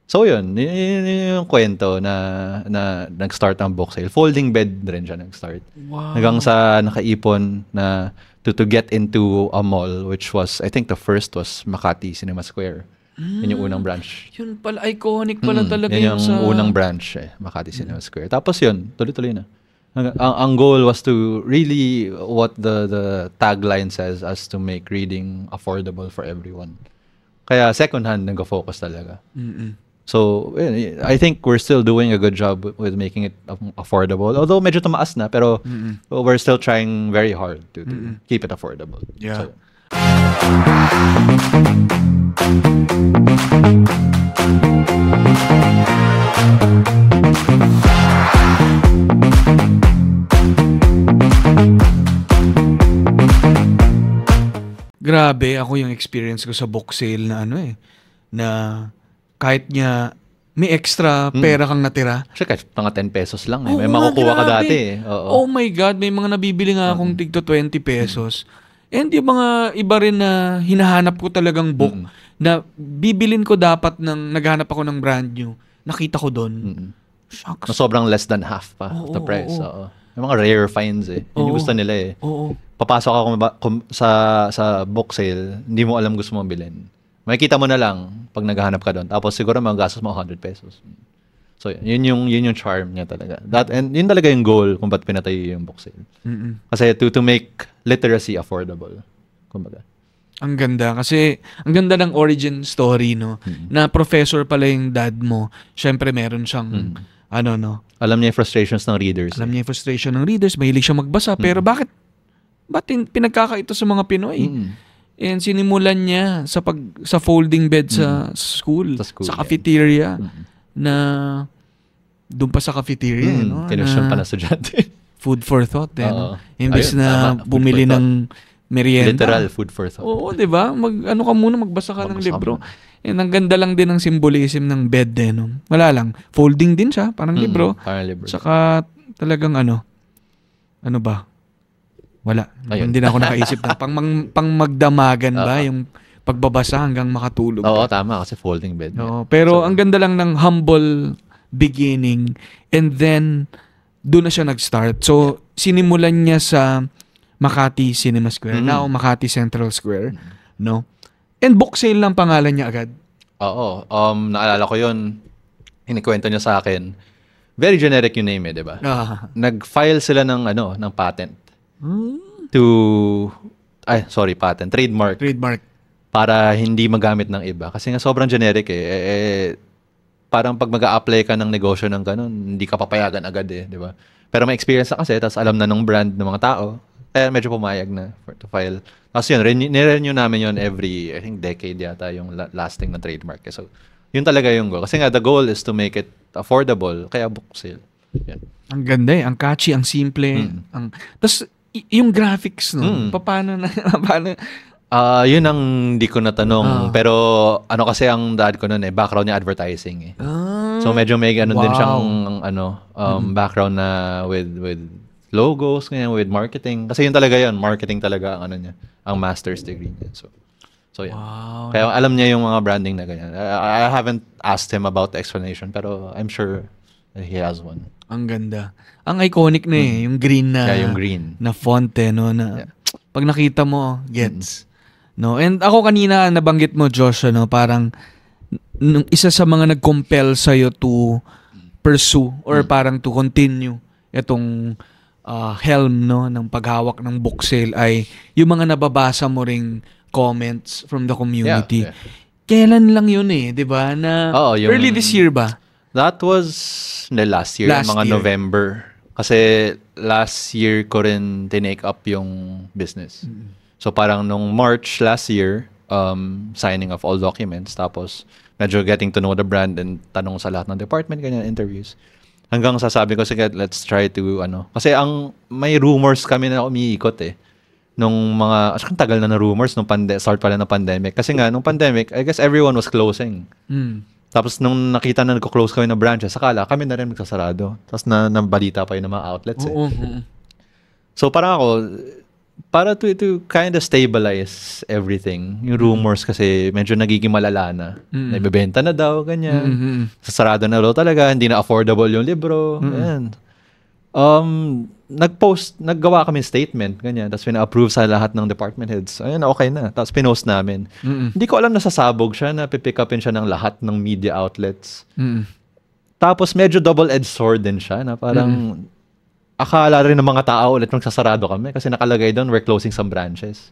So yun, yun yung kwento na nag-start ang book sale. Folding bed rin siya nag-start. Wow. Hanggang sa nakaipon na to get into a mall, which was, I think the first was Makati Cinema Square. Yun yung unang branch. Yun pala, iconic pala talaga yun yung yung unang branch Makati Cinema Square. Tapos yun, tuloy-tuloy na. Ang goal was to really, what the tagline says, as to make reading affordable for everyone. Kaya second hand nag-focus talaga. So, I think we're still doing a good job with making it affordable. Although medyo tumaas na, pero we're still trying very hard to keep it affordable. Yeah. So, grabe, ako yung experience ko sa book sale na na kahit nga may extra pera kang natira. Actually, kahit mga 10 pesos lang. May Oo nga, makukuha ka grabe. dati. Oo. Oh my God, may mga nabibili nga akong tigto 20 pesos. And yung mga iba rin na hinahanap ko talagang book na bibilin ko dapat ng naghanap ako ng brand new. Nakita ko doon. Shucks. Na sobrang less than half pa of the price. Oo. Yung mga rare finds Yun yung gusto nila Oo. Papasok ako sa book sale, hindi mo alam gusto mong bilhin. Makikita mo na lang pag naghahanap ka doon. Tapos siguro magagastos mo 100 pesos. So yun yung charm niya talaga. And yun talaga yung goal kung ba't pinatay yung book sale. Kasi to make literacy affordable. Kumbaga. Ang ganda kasi ang ganda ng origin story na professor pala yung dad mo. Syempre meron siyang Alam niya yung frustrations ng readers. alam niya yung frustration ng readers, mahilig siya magbasa pero ba't pinagkakaito sa mga Pinoy? And sinimulan niya sa folding bed sa school, Sa school, sa cafeteria na doon pa sa cafeteria, no? Kinusyon pa na estudyante. Food for thought, no? Oo. Imbes Ayun, na tama. Food bumili for thought. ng merienda. Literal food for thought. Oo, di ba? Ano ka muna, magbasa ka ng Magbasa ka libro. And ang ganda lang din ng symbolism ng bed, no? Wala lang. Folding din siya, parang libro. Parang libro. Saka talagang ano ba? Wala. Ayun. Hindi na ako nakaisip na. Pang magdamagan ba Oo. yung pagbabasa hanggang makatulog. Oo, tama. Kasi folding bed. Oo, pero ang ganda lang ng humble beginning and then doon na siya nag-start. So, sinimulan niya sa Makati Cinema Square. Now, Makati Central Square. No? And book sale lang pangalan niya agad. Oo. Naalala ko yun. Inikwento niya sa akin. Very generic yung name di ba? Nag-file sila ng patent. Patent. Trademark. Para hindi magamit ng iba. Kasi nga sobrang generic parang pag mag-a-apply ka ng negosyo ng ganun, hindi ka papayagan agad di ba? Pero may experience na kasi, tapos alam na ng brand ng mga tao, kaya medyo pumayag na to file. Tapos yun, nirenew namin yun every, I think, decade yata yung lasting na trademark. So, yun talaga yung goal. Kasi nga, the goal is to make it affordable, kaya book sale. Yan. Ang ganda ang catchy, ang simple. Tapos, yung graphics, no? Paano? Yun ang hindi ko natanong. Pero, kasi ang dad ko nun background niya advertising So, medyo may din siyang, background na with logos, ganyan, with marketing. Kasi yun talaga yun. Marketing talaga ang ang master's degree niya. So yeah. Wow. Kaya alam niya yung mga branding na ganyan. I haven't asked him about the explanation, pero I'm sure he has one. Ang ganda. Ang iconic na yung green na yung green na font no, na pag nakita mo, gets. No? And ako kanina nabanggit mo, Josh, parang isa sa mga nag-compel sa'yo to pursue or parang to continue itong helm ng paghawak ng book sale ay yung mga nababasa mo ring comments from the community. Yeah. Kailan lang yun di ba? Na early this year ba? That was last year, mga November. Kasi last year ko rin tinake up yung business. So parang nung March last year, signing of all documents, tapos medyo getting to know the brand and tanong sa lahat ng department, ganyan, interviews. Hanggang sasabi ko, sige, let's try to, Kasi may rumors kami na umiikot nung mga, ang tagal na rumors nung start pala ng pandemic. Kasi nga, nung pandemic, I guess everyone was closing. Tapos nung nakita na nagko-close kami ng branches, sakala kami na rin magsasarado. Tapos nabalita pa yun ng mga outlets So parang ako, para to kind of stabilize everything. Yung rumors kasi medyo nagiging malala na. Naibebenta na daw, ganyan. Sasarado na daw talaga, hindi na affordable yung libro. Ganyan. Naggawa kami statement, ganyan. Tapos pina-approve sa lahat ng department heads. Ayun, okay na. Tapos pinost namin. Hindi ko alam na sasabog siya, na pipick upin siya ng lahat ng media outlets. Tapos medyo double-edged sword din siya, na parang akala rin ng mga tao ulit magsasarado kami kasi nakalagay doon, we're closing some branches.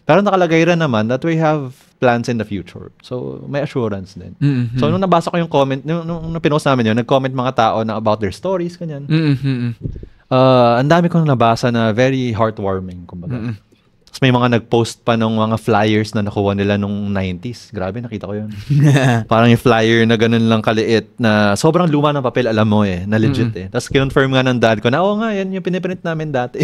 Pero nakalagay rin naman that we have plans in the future. So, may assurance din. So, nung nabasa ko yung comment, nung pinost namin yun, nag-comment mga tao na about their stories, kanyan. Ang dami kong nabasa na very heartwarming, kumbaga. Tapos may mga nag-post pa nung mga flyers na nakuha nila nung 90s. Grabe, nakita ko yun. Parang yung flyer na ganun lang kaliit na sobrang luma ng papel, alam mo na legit Tapos kinonfirm nga ng dad ko na, nga, yan yung piniprint namin dati.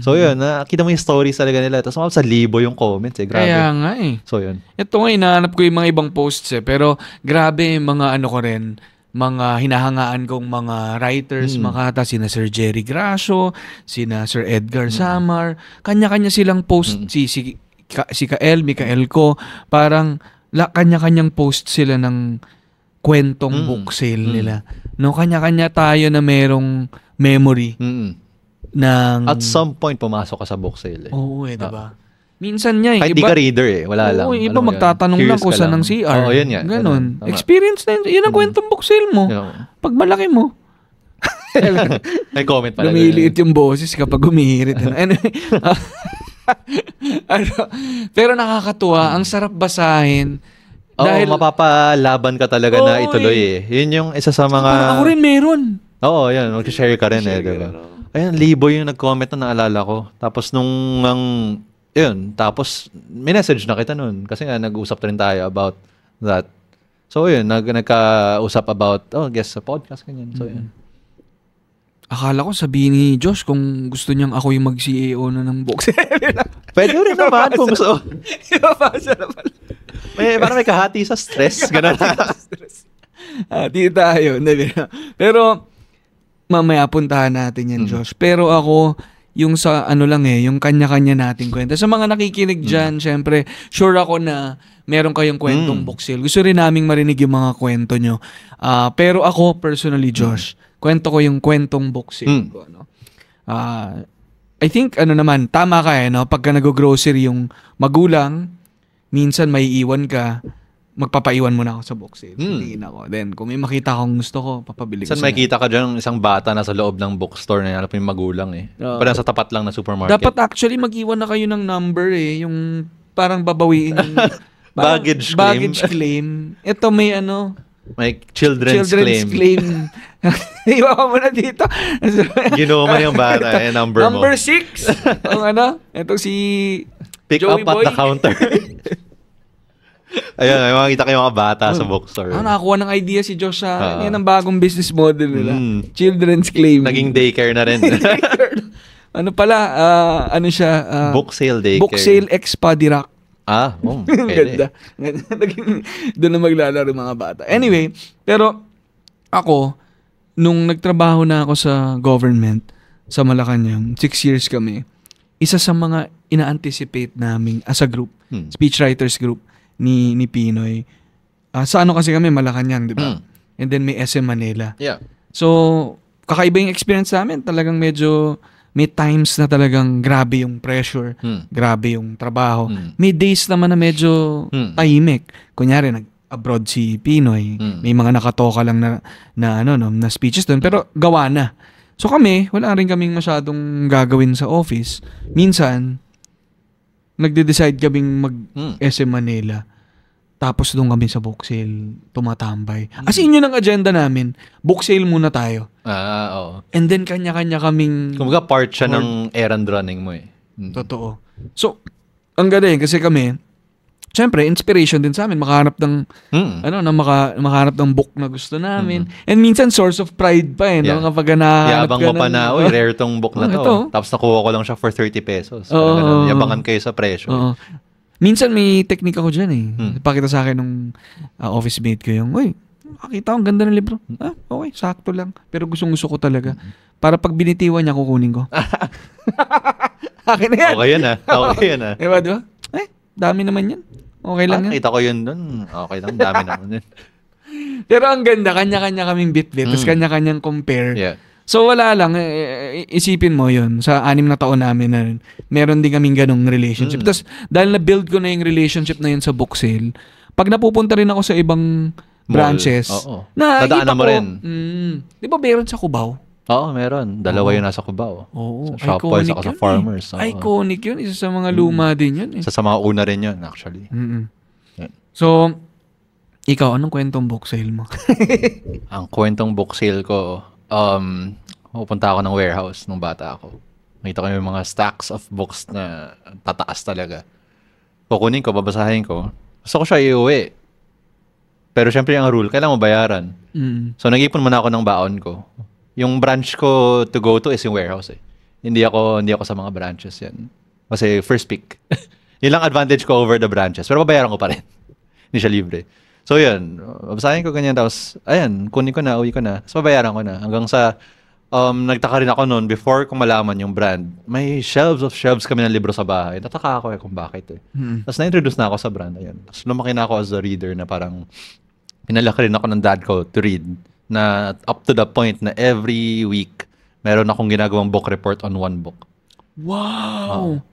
So yun, nakita mo yung stories talaga nila. Tapos sa libo yung comments grabe. Kaya nga So yun. Ito nga, hinahanap ko yung mga ibang posts pero grabe mga ko rin, mga hinahangaan kong mga writers, Makata, sina Sir Jerry Gracio, sina Sir Edgar Samar, kanya-kanya silang post, si Kael, Mikael ko, parang kanya-kanyang post sila ng kwentong book sale nila. No, kanya-kanya tayo na merong memory ng... At some point, pumasok ka sa book sale. Oo diba? Minsan niya kahit di ka reader wala lang. Oo, iba magtatanong lang kung saan ng CR. Oo, yun nga. Ganon. Experience na yun. Yun ang kwentong book sale mo. Pag malaki mo. May comment pala. Lumiliit yung boses kapag humihirit. Anyway. Pero nakakatuwa. Ang sarap basahin. Dahil mapapalaban ka talaga na ituloy Yun yung isa sa mga... Ako rin meron. Oo, yan. Mag-share ka rin diba? Ayun, libo yung nag-comment na naalala ko. Tapos yun, tapos minessage na kita nun. Kasi nga, nag-usap rin tayo about that. So yun, nagkausap about, guest sa podcast, ganyan. So yun. Akala ko sabihin ni Josh kung gusto niyang ako yung mag-CEO na ng box. Pwede rin naman kung gusto. Ipapasa na pala. Parang may kahati sa stress. Ganun. Di tayo. Pero, mamaya puntahan natin yan, Josh. Pero ako, yung sa yung kanya-kanya nating kwento. Sa mga nakikinig dyan, syempre, sure ako na meron kayong kwentong book sale. Gusto rin naming marinig yung mga kwento nyo. Pero ako, personally, Josh, kwento ko yung kwentong book sale ko. I think, naman, tama ka pagka nag-grocery yung magulang, minsan may iwan ka, magpapaiwan mo na ako sa book sale. Hindi ako. Then, kung may makita akong gusto ko, papabili ko. Saan makikita ka dyan isang bata na sa loob ng bookstore na yung magulang Parang sa tapat lang na supermarket. Dapat actually mag-iwan na kayo ng number yung parang babawiin yung baggage claim. Ito may may children's claim. Iwan mo na dito. Ginoma yung bata, number mo. Number 6. Ito si Pick Joey up at Boy. the counter. Ayun, may makikita kayo mga bata sa bookstore. Nakakuha ng idea si Josh yan ang bagong business model nila. Children's claim. Naging daycare na rin. Book sale daycare. Book sale ex-Paddy Rock. Pwede. Doon na maglalaro mga bata. Anyway, pero ako, nung nagtrabaho na ako sa government, sa Malacanang, 6 years kami, isa sa mga ina-anticipate namin as a group, speechwriters group ni Pinoy. Sa kasi kami, Malacanang, di ba? And then may SM Manila. Yeah. So, kakaiba yung experience namin. Talagang medyo may times na talagang grabe yung pressure, grabe yung trabaho. May days naman na medyo tahimik. Kunyari, nag-abroad si Pinoy, may mga nakatoka lang na speeches doon, pero gawa na. So kami, wala rin kaming masyadong gagawin sa office. Minsan, nagde-decide kaming mag-SM Manila. Tapos doon kami sa book sale, tumatambay. As in, yun ang agenda namin. Book sale muna tayo. Oo. And then, kanya-kanya kaming... Kumbaga, part siya ng errand running mo Totoo. So, ang galing kasi kami, syempre, inspiration din sa amin. Makahanap ng, makahanap ng book na gusto namin. And minsan, source of pride pa kapag nahanap Yabang ka mo pa na, rare tong book na to. Ito. Tapos nakuha ko lang siya for 30 pesos. Yabangan kayo sa presyo. Minsan may technique ako dyan Pakita sa akin nung office mate ko yung, makita ko, ang ganda ng libro. Okay, sakto lang. Pero gustong-gusto ko talaga. Para pag binitiwan niya, kukunin ko. Akin na yan. Okay yan Diba? Dami naman yan. Okay lang yan. Kita ko yun dun. Okay lang, dami naman yun. Pero ang ganda, kanya-kanya kaming bit-bit. Tapos kanya-kanyang compare. Yeah. So wala lang, isipin mo yun, sa 6 na taon namin na rin, meron din kaming ganong relationship. Tapos dahil na-build ko na yung relationship na yun sa book sale, pag napupunta rin ako sa ibang branches, dadaanan mo rin. Di ba meron sa Cubao? Oo, meron. Dalawa yun nasa Cubao. Oo, sa Shopboys at sa Farmers. Iconic yun. Isa sa mga luma din yun. Isa sa mga una rin yun, actually. Yeah. So, ikaw, anong kwentong book sale mo? Ang kwentong book sale ko, pupunta ako ng warehouse nung bata ako. Nakita ko yung mga stacks of books na tataas talaga. Kukunin ko, babasahin ko. Gusto ko siya iuwi. Pero syempre ang rule, kailangan mo bayaran. So nag-ipon muna ako ng baon ko. Yung branch ko to go to is yung warehouse Hindi ako sa mga branches yan. Kasi first pick. Yun lang advantage ko over the branches. Pero babayaran ko pa rin. Hindi siya libre. So yun, babasahin ko ganyan, tapos ayan, kunin ko na, uwi ko na, tapos babayaran ko na. Hanggang sa, nagtaka rin ako noon, before ko malaman yung brand, may shelves kami ng libro sa bahay. Nataka ako kung bakit Tapos na-introduce na ako sa brand, ayan. Tapos lumaki na ako as a reader na parang, pinalaki rin ako ng dad ko to read, na up to the point na every week, meron akong ginagawang book report on one book. Wow!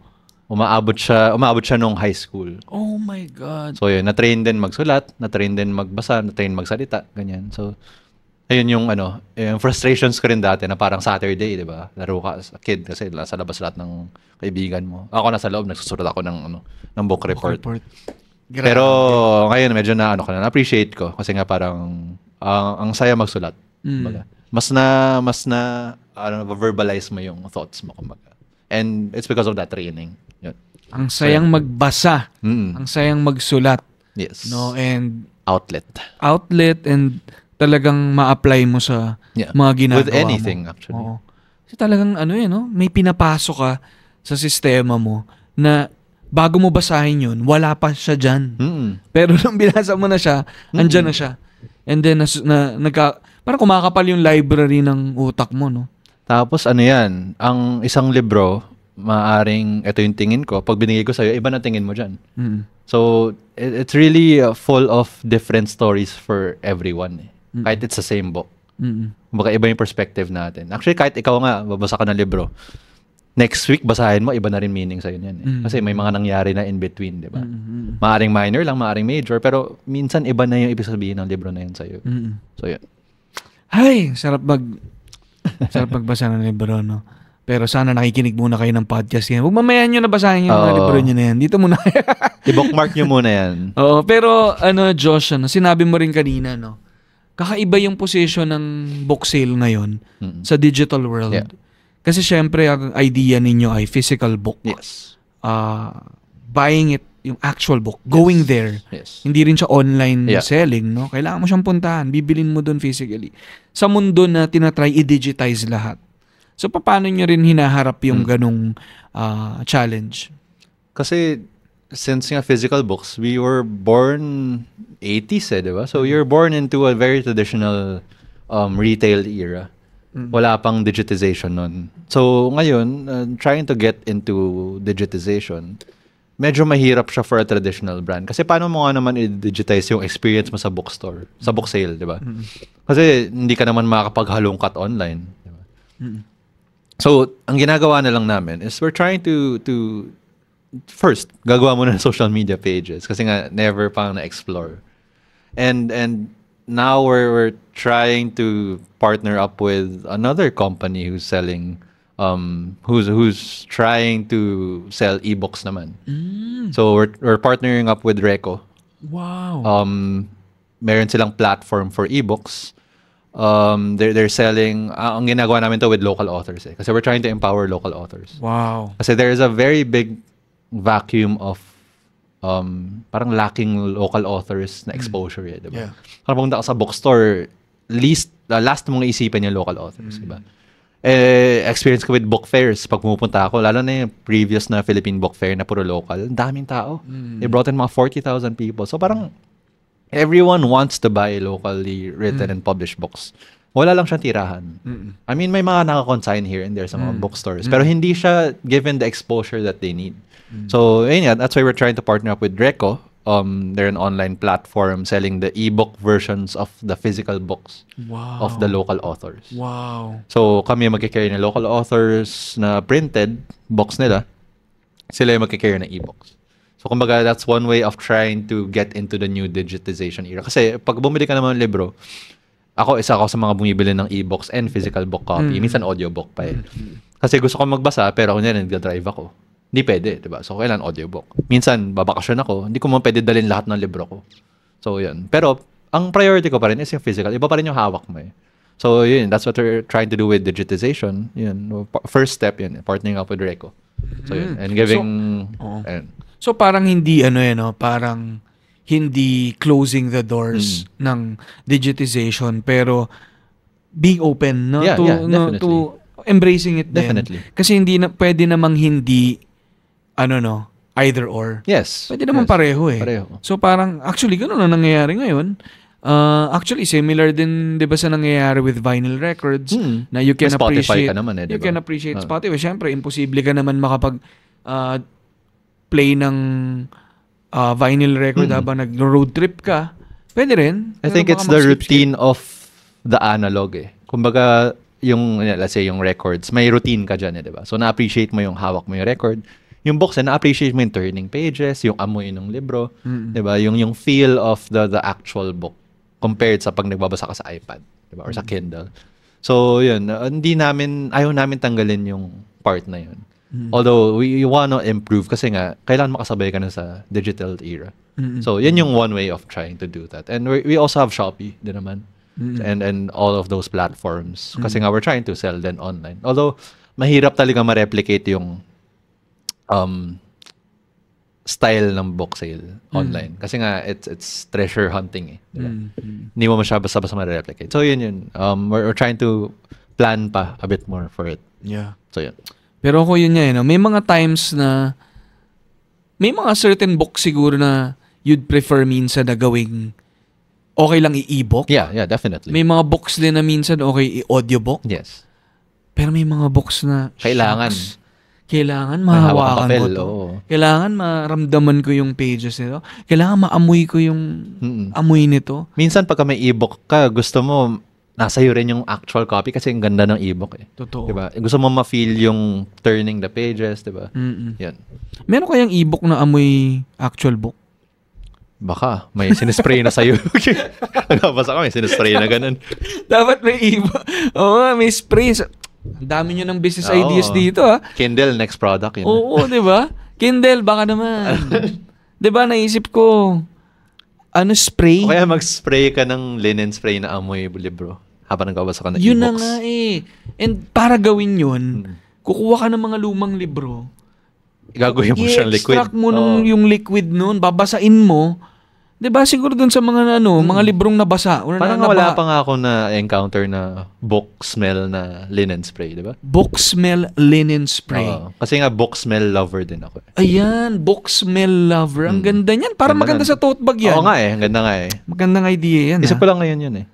Umaabot siya nung high school. Oh my God. So yun, na-train din magsulat, na-train din magbasa, na-train magsalita, ganyan. So, ayun yung yung frustrations ko rin dati na parang Saturday, di ba? Laro ka as a kid kasi sa labas lahat ng kaibigan mo. Ako nasa loob, nagsusulat ako ng book report. Pero ngayon medyo na-appreciate ko kasi nga parang ang saya magsulat. Mas na verbalize mo yung thoughts mo kumbaga. And it's because of that training. Yun. Ang sayang magbasa. Ang sayang magsulat. Yes. No, and outlet. Outlet and talagang ma-apply mo sa Yeah. mga ginagawa With anything, mo. actually. Oo. Kasi talagang no? May pinapasok ka sa sistema mo na bago mo basahin yun, wala pa siya dyan. Pero nung binasa mo na siya, andyan na siya. And then, parang kumakapal yung library ng utak mo, no? Tapos ano yan, ang isang libro, maaring, ito yung tingin ko, pag binigay ko sa'yo, iba na tingin mo dyan. So, it's really full of different stories for everyone. Kahit it's the same book. Baka iba yung perspective natin. Actually, kahit ikaw nga, babasa ka ng libro, next week, basahin mo, iba na rin meaning sa'yo yan. Kasi may mga nangyari na in between, di ba? Maaring minor lang, maaring major, pero minsan iba na yung ibig sabihin ng libro na yun sa'yo. So, yun. Ay, sarap magbasa ng libro, no? Pero sana nakikinig muna kayo ng podcast yan. Huwag mamaya nyo nabasahin yung mga libro nyo na yan. Dito muna. I-bookmark nyo muna yan. Oo, pero Josh, sinabi mo rin kanina, no? Kakaiba yung position ng book sale ngayon sa digital world. Yeah. Kasi syempre, ang idea ninyo ay physical book. Yes. Buying it, yung actual book, going there. Yes. Hindi rin siya online Yeah. selling, no? Kailangan mo siyang puntahan, bibilin mo doon physically. Sa mundo na tinatry i-digitize lahat. So, paano nyo rin hinaharap yung ganong challenge? Kasi, since nga physical books, we were born 80s, di ba? So, you're born into a very traditional retail era. Wala pang digitization nun. So, ngayon, trying to get into digitization, medyo mahirap siya for a traditional brand. Kasi paano mo nga naman i-digitize yung experience mo sa bookstore, sa book sale, di ba? Kasi hindi ka naman makakapaghalongkat online. Di ba? So, ang ginagawa na lang namin is we're trying to first, gagawa muna ng social media pages kasi nga never pang na-explore. And now we're trying to partner up with another company who's selling who's trying to sell ebooks naman. So we're partnering up with Reco. Wow. Meron silang platform for ebooks. They're selling ang ginagawa namin to with local authors kasi we're trying to empower local authors. Wow. Kasi there is a very big vacuum of parang lacking local authors na exposure di ba? Yeah. Parang pumunta ka sa bookstore, last mong isipin yung local authors, di ba? Experience ko with book fairs pag pumupunta ako, lalo na yung previous na Philippine book fair na puro local, daming tao. They brought in mga 40,000 people. So parang everyone wants to buy locally written and published books. Wala lang siyang tirahan. I mean, may mga naka-consign here and there sa mga bookstores. Pero hindi siya given the exposure that they need. So, yun, that's why we're trying to partner up with Reco. They're an online platform selling the ebook versions of the physical books of the local authors. Wow. So, kami magkikarry ng local authors na printed books nila. Sila yung magkikarry ng ebooks. So, kumbaga, that's one way of trying to get into the new digitization era. Kasi, pag bumili ka naman ng libro, isa ako sa mga bumibili ng e-books and physical book copy. Minsan audiobook pa Kasi gusto ko magbasa, pero kung yan, nag-drive ako. Hindi pwede, diba? So, kailan audiobook. Minsan, babakasyon ako, hindi ko man pwede dalhin lahat ng libro ko. So, yun. Pero, ang priority ko pa rin is yung physical. Iba pa rin yung hawak mo So, yun. That's what we're trying to do with digitization. Yun. First step, yun. Partnering up with Reco. So, yun. And giving... So, parang hindi, parang hindi closing the doors ng digitization, pero being open, no? Definitely. To embracing it Definitely. din. Kasi hindi na, pwede namang hindi, either or. Yes. Pwede naman pareho Pareho. So, parang, actually, ganun na nangyayari ngayon. Actually, similar din, di ba, sa nangyayari with vinyl records, na you can Spotify appreciate, ka naman you diba? can appreciate Spotify. Siyempre, imposible ka naman makapag play ng vinyl record habang nag-road trip ka. Pwede rin. I think it's the routine of the analog Kumbaga, let's say yung records, may routine ka dyan diba? So, na-appreciate mo yung hawak mo yung record. Yung books, na-appreciate mo yung turning pages, yung amoy ng libro, diba? Yung feel of the actual book compared sa pag nagbabasa ka sa iPad, diba? Or sa Kindle. So, yun. Ayaw namin tanggalin yung part na yun. Although, we wanna improve kasi nga, kailangan makasabay ka na sa digital era. So, yun yung one way of trying to do that. And we also have Shopee din naman. And all of those platforms. Kasi nga, we're trying to sell then online. Although, mahirap talaga ma-replicate yung style ng book sale online. Kasi nga, it's treasure hunting eh. Diba? Hindi mo siya basta-basta ma-replicate. So, yun. We're trying to plan pa a bit more for it. Yeah. So, yun. Pero ako yun no? May mga times na may mga certain books siguro na you'd prefer minsan na gawing okay lang i-ebook. Yeah, definitely. May mga books din na minsan okay i-audiobook. Yes. Pero may mga books na kailangan mahawakan ko to. Kailangan maramdaman ko yung pages nito. Kailangan maamoy ko yung amoy nito. Minsan pagka may ebook ka, gusto mo nasa iyo rin yung actual copy kasi ang ganda ng ebook eh. Totoo. Diba? Gusto mo ma-feel yung turning the pages, diba? Yan. Meron kayang ebook na amoy actual book? Baka. May sinispray na sa'yo. Nagabasa ka, may sinispray na ganun. Dapat may ebook. Oo, may spray. Ang dami nyo ng business ideas dito, ha? Kindle, next product. Yun. Oo, diba? Kindle, baka naman. Diba, naisip ko, spray? O kaya mag-spray ka ng linen spray na amoy libro habang nagbabasa ka ng yun e-books. Na nga eh. And para gawin yun, kukuha ka ng mga lumang libro. Gagawin mo siyang liquid. I-extract mo yung liquid nun, babasain mo. Diba siguro dun sa mga mga librong nabasa. Parang wala pa nga ako na-encounter na book smell na linen spray, diba? Book smell linen spray. Kasi nga book smell lover din ako. Ayan, book smell lover. Ang ganda niyan. Parang maganda sa tote bag yan. Oo nga eh, ang ganda nga eh. Magandang idea yan. Isa ko lang ngayon yun eh.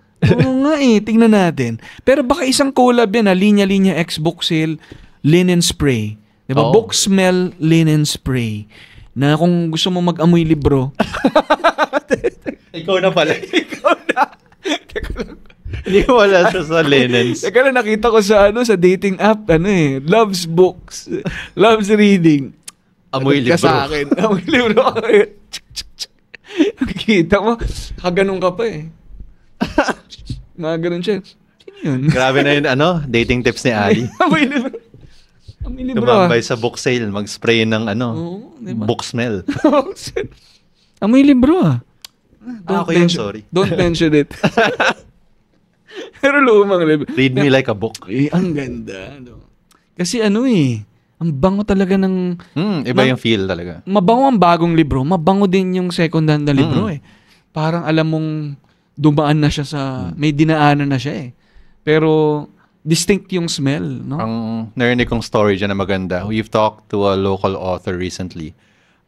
Oo nga eh, tingnan natin. Pero baka isang collab yan Linya-Linya X Book Sale Linen Spray. Diba? Book smell linen spray. Na kung gusto mo mag-amoy libro. Ikaw na pala. Ikaw na. Hindi ko wala sa linens. Teka lang, nakita ko sa dating app, loves books, loves reading. Amoy libro. Sa akin. Amoy libro. Kita mo, kaganon ka pa eh. Mga ganun siya. Sino yun? Grabe na yun, dating tips ni Ali. Amoy libro. Amoy libro. Tumambay sa book sale, mag-spray ng diba? book smell. Amoy libro Ako yun, sorry. Don't mention it. Pero lumang libro. Read me like a book. Ang ganda. Kasi ang bango talaga ng... iba yung feel talaga. Mabango ang bagong libro. Mabango din yung second hand na libro eh. Parang alam mong dumaan na siya sa... May dinaanan na siya eh. Pero distinct yung smell, no? Ang narinig kong story dyan na maganda. We've talked to a local author recently.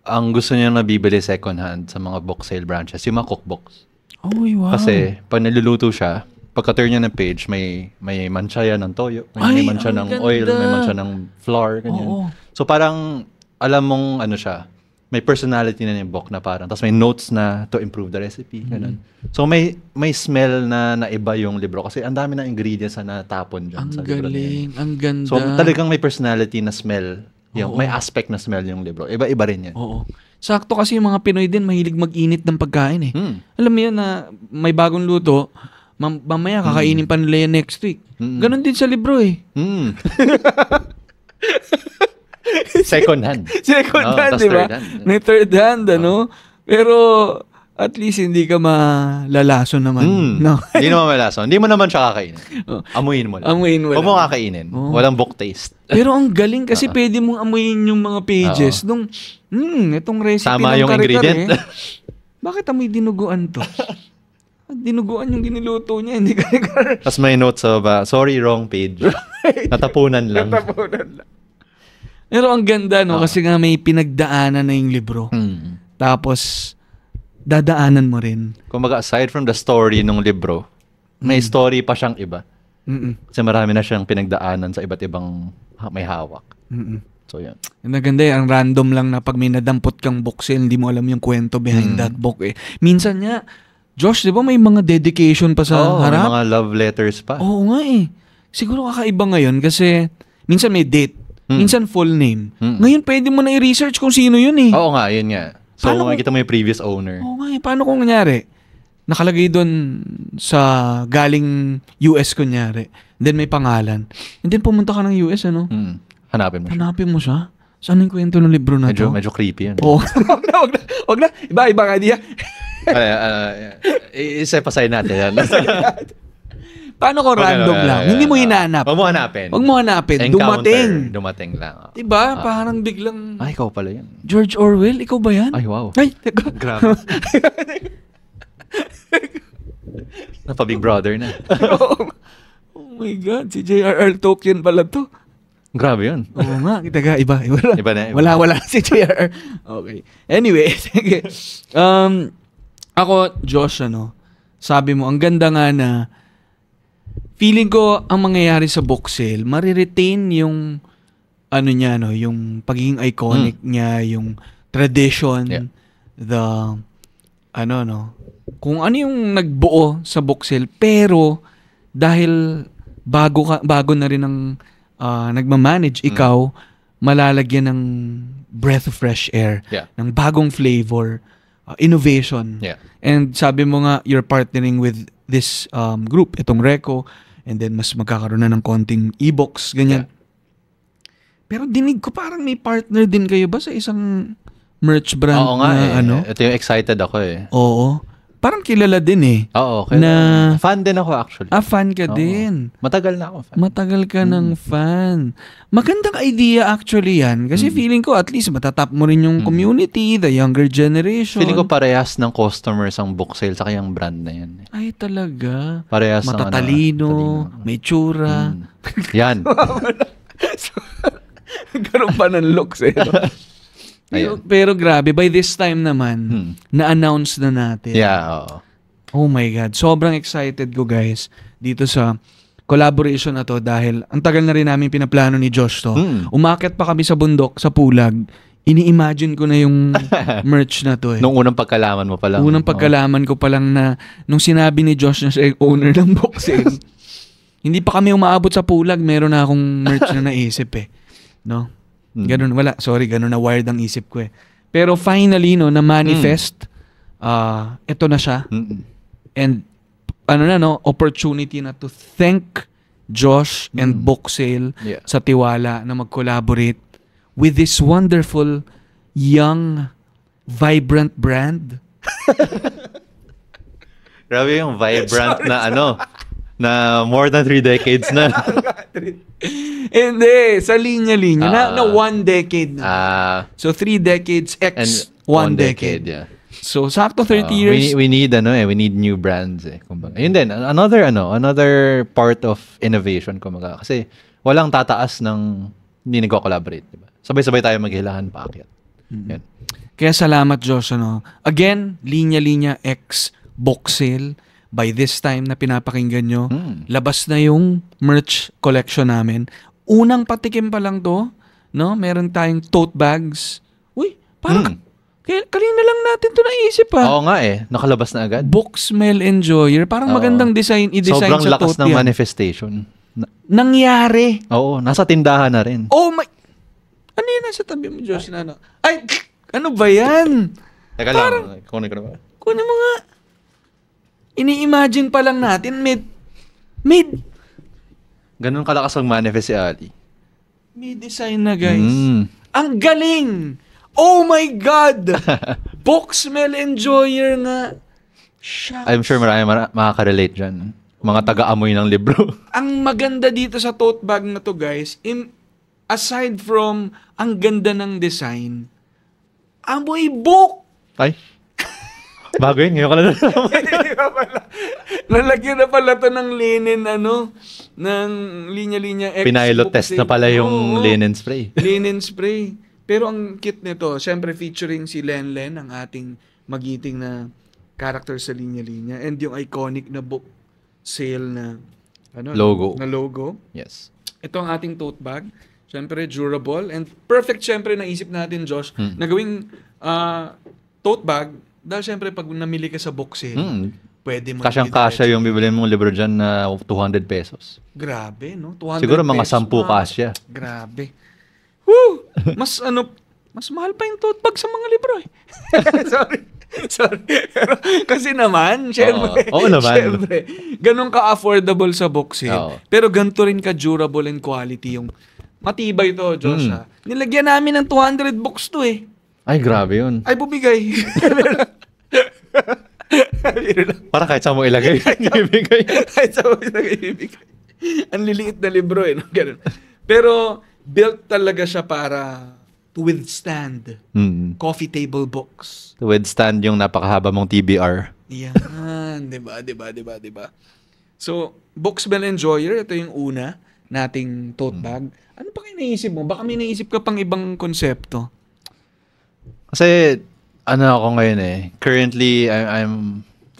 Ang gusto niya na bibili second hand sa mga book sale branches, yung mga cookbooks. Oh, wow. Kasi pag niluluto siya, pagka-turn niya ng page, may mancha yan ng toyo, may mancha ng oil, may mancha ng flour, ganyan. So parang, alam mong siya, may personality na yung book na parang, tapos may notes na to improve the recipe, ganun. So may smell na iba yung libro kasi ang dami na ingredients na natapon dyan sa libro. Ang galing, ang ganda. So talagang may personality na smell, may aspect na smell yung libro. Iba-iba rin yan. Oo. Sakto kasi yung mga Pinoy din, mahilig mag-init ng pagkain eh. Alam mo yun na may bagong luto, mamaya kakainin pa nila yan next week. Ganon din sa libro eh. Second hand. Second hand, di ba? May third hand, Pero at least hindi ka malalason naman. No? Hindi naman malalason. Hindi mo naman siya kakainin. Amuyin mo lang. Amuyin mo lang. Huwag mo kakainin. Walang book taste. Pero ang galing kasi pwede mong amuyin yung mga pages nung, itong recipe tama ng yung kare-kare. ingredient. Bakit amoy dinuguan to? Dinuguan yung giniluto niya. Hindi ka Tapos may notes ba? Sorry, wrong page. Natapunan lang. Pero ang ganda, kasi nga may pinagdaanan na yung libro. Tapos, dadaanan mo rin. Kumbaga, aside from the story ng libro, may story pa siyang iba. Kasi marami na siyang pinagdaanan sa iba't ibang may hawak. So, yan. Yung maganda ang random lang na pag may nadampot kang book sale, hindi mo alam yung kwento behind that book eh. Minsan nga, Josh, di ba may mga dedication pa sa harap? May mga love letters pa. Oo nga eh. Siguro kakaiba ngayon kasi minsan may date, minsan full name. Ngayon pwede mo na i-research kung sino yun eh. Oo nga, yun nga. So, makikita mo yung previous owner. Oo nga eh. Paano kung nangyari? Nakalagay doon sa galing US kunyari. Then may pangalan. And then pumunta ka ng US, Hanapin mo siya. Hanapin mo siya? Saan yung kwento ng libro na to? Medyo creepy yan. Oo. Wag na. Ibang idea. Isa-pasay natin yan. Paano kung random lang? Hindi mo hinanap. Huwag mo hanapin. Huwag mo hanapin. Encounter. Dumating lang. Diba? Parang biglang... Ay, ikaw pala yan. George Orwell, ikaw ba yan? Ay, wow. Ay, teka. Grabe. Napa Big Brother na. Oh my God, si J.R.R. Tolkien pala to. Grabe yun. Oo nga, iba. Iba na. Wala si J.R.R. Okay. Anyway, sige. Ako, Josh, sabi mo, ang ganda nga na feeling ko ang mangyayari sa book sale, mariretain yung yung pagiging iconic niya, yung tradition, kung ano yung nagbuo sa book sale, pero dahil bago na rin ang nagmamanage, ikaw, malalagyan ng breath of fresh air, ng bagong flavor, innovation. Yeah. And sabi mo nga, you're partnering with this group, itong Reco, and then mas magkakaroon na ng konting e-books, ganyan. Yeah. Pero dinig ko parang may partner din kayo ba sa isang merch brand? Oo nga Ito yung excited ako eh. Oo. Parang kilala din eh. Oo, okay. Fan din ako actually. Fan ka din. Matagal na ako fan. Matagal ka ng fan. Magandang idea actually yan. Kasi feeling ko at least matatap mo rin yung community, the younger generation. Feeling ko parehas ng customers ang book sale saka yung brand na yan. Ay talaga. Parehas matatalino, may tsura. Yan. Karoon pa ng looks eh. Pero grabe, by this time naman, na-announce na natin. Yeah, oo. Oh my God. Sobrang excited ko guys dito sa collaboration na to dahil ang tagal na rin namin pinaplano ni Josh to. Umakyat pa kami sa bundok, sa Pulag. Ini-imagine ko na yung merch na to eh. Nung unang pagkalaman mo pa lang. Unang pagkalaman ko pa lang na nung sinabi ni Josh na siya yung owner ng boxing. Hindi pa kami umaabot sa Pulag, meron na akong merch na naisip eh. No? Ganun, ganun na wired ang isip ko eh. Pero finally, na manifest, ito na siya. And, opportunity na to thank Josh and Book Sale sa tiwala na mag-collaborate with this wonderful, young, vibrant brand. Grabe yung vibrant na more than 3 decades na. Hindi, sa linya-linya. Na 1 decade na. So 3 decades x and 1 decade. Yeah. So sakto 30 years. We need we need new brands eh. Kumbaga. Yun din, another part of innovation kumbaga. Kasi walang tataas ng hindi nagko-collaborate, di ba? Sabay-sabay tayo maghilahan paakyat. Yan. Kaya salamat Josh, Again, linya-linya x book sale. By this time na pinapakinggan nyo, labas na yung merch collection namin. Unang patikim pa lang to, meron tayong tote bags. Uy, parang kanina lang natin to naisip Oo nga eh, nakalabas na agad. Book Smell Enjoyer, parang magandang i-design sobrang sa tote lakas ng manifestation. Nangyari. Oo, nasa tindahan na rin. Oh my... Ano yun nasa tabi mo, Josh? Ay, ano ba yan? Teka lang, kunin ko na ba? Kunin mo nga. Ini-imagine pa lang natin, mid. Ganun kalakas ang manifest si Ali. May design na, guys. Ang galing! Oh my God! Book Smell Enjoyer nga. Shucks. I'm sure marami makaka-relate dyan. Mga taga-amoy ng libro. Ang maganda dito sa tote bag na to, guys, aside from ang ganda ng design, amoy book! Ay. Bago yun, ngayon ka lang Nalagyan na pala to ng linen, ng linya-linya X. Pinilot test na pala yung linen spray. Linen spray. Pero ang kit nito, syempre featuring si Len, ang ating magiting na character sa linya-linya. And yung iconic na book sale na logo. Na logo. Yes. Ito ang ating tote bag. Syempre, durable. And perfect, syempre, naisip natin, Josh, na gawing tote bag. Dahil syempre, pag namili ka sa book sale, pwede mo. Kasyang-kasya yung bibili mong libro dyan na 200 pesos. Grabe, no? 200 siguro mga pesos, 10 kasya. Grabe. Woo! Mas mahal pa yung tote bag sa mga libro eh. Sorry. Pero, kasi naman, syempre. Oo naman. Syempre, ganun ka-affordable sa book sale. Pero ganito rin ka-durable and quality yung matibay to, Josh. Nilagyan namin ng 200 books to eh. Ay, grabe yun. Ay, bumigay. Para kahit saan mo ilagay, ibigay. Kahit sa mga nag-ibigay. Ang liliit na libro eh. No? Ganun. Pero built talaga siya para to withstand coffee table books. To withstand yung napakahaba mong TBR. Yan. Diba? So, Booksmell Enjoyer, ito yung una nating tote bag. Ano pa kayo naisip mo? Baka may naisip ka pang ibang konsepto. Kasi, ano ako ngayon eh. Currently,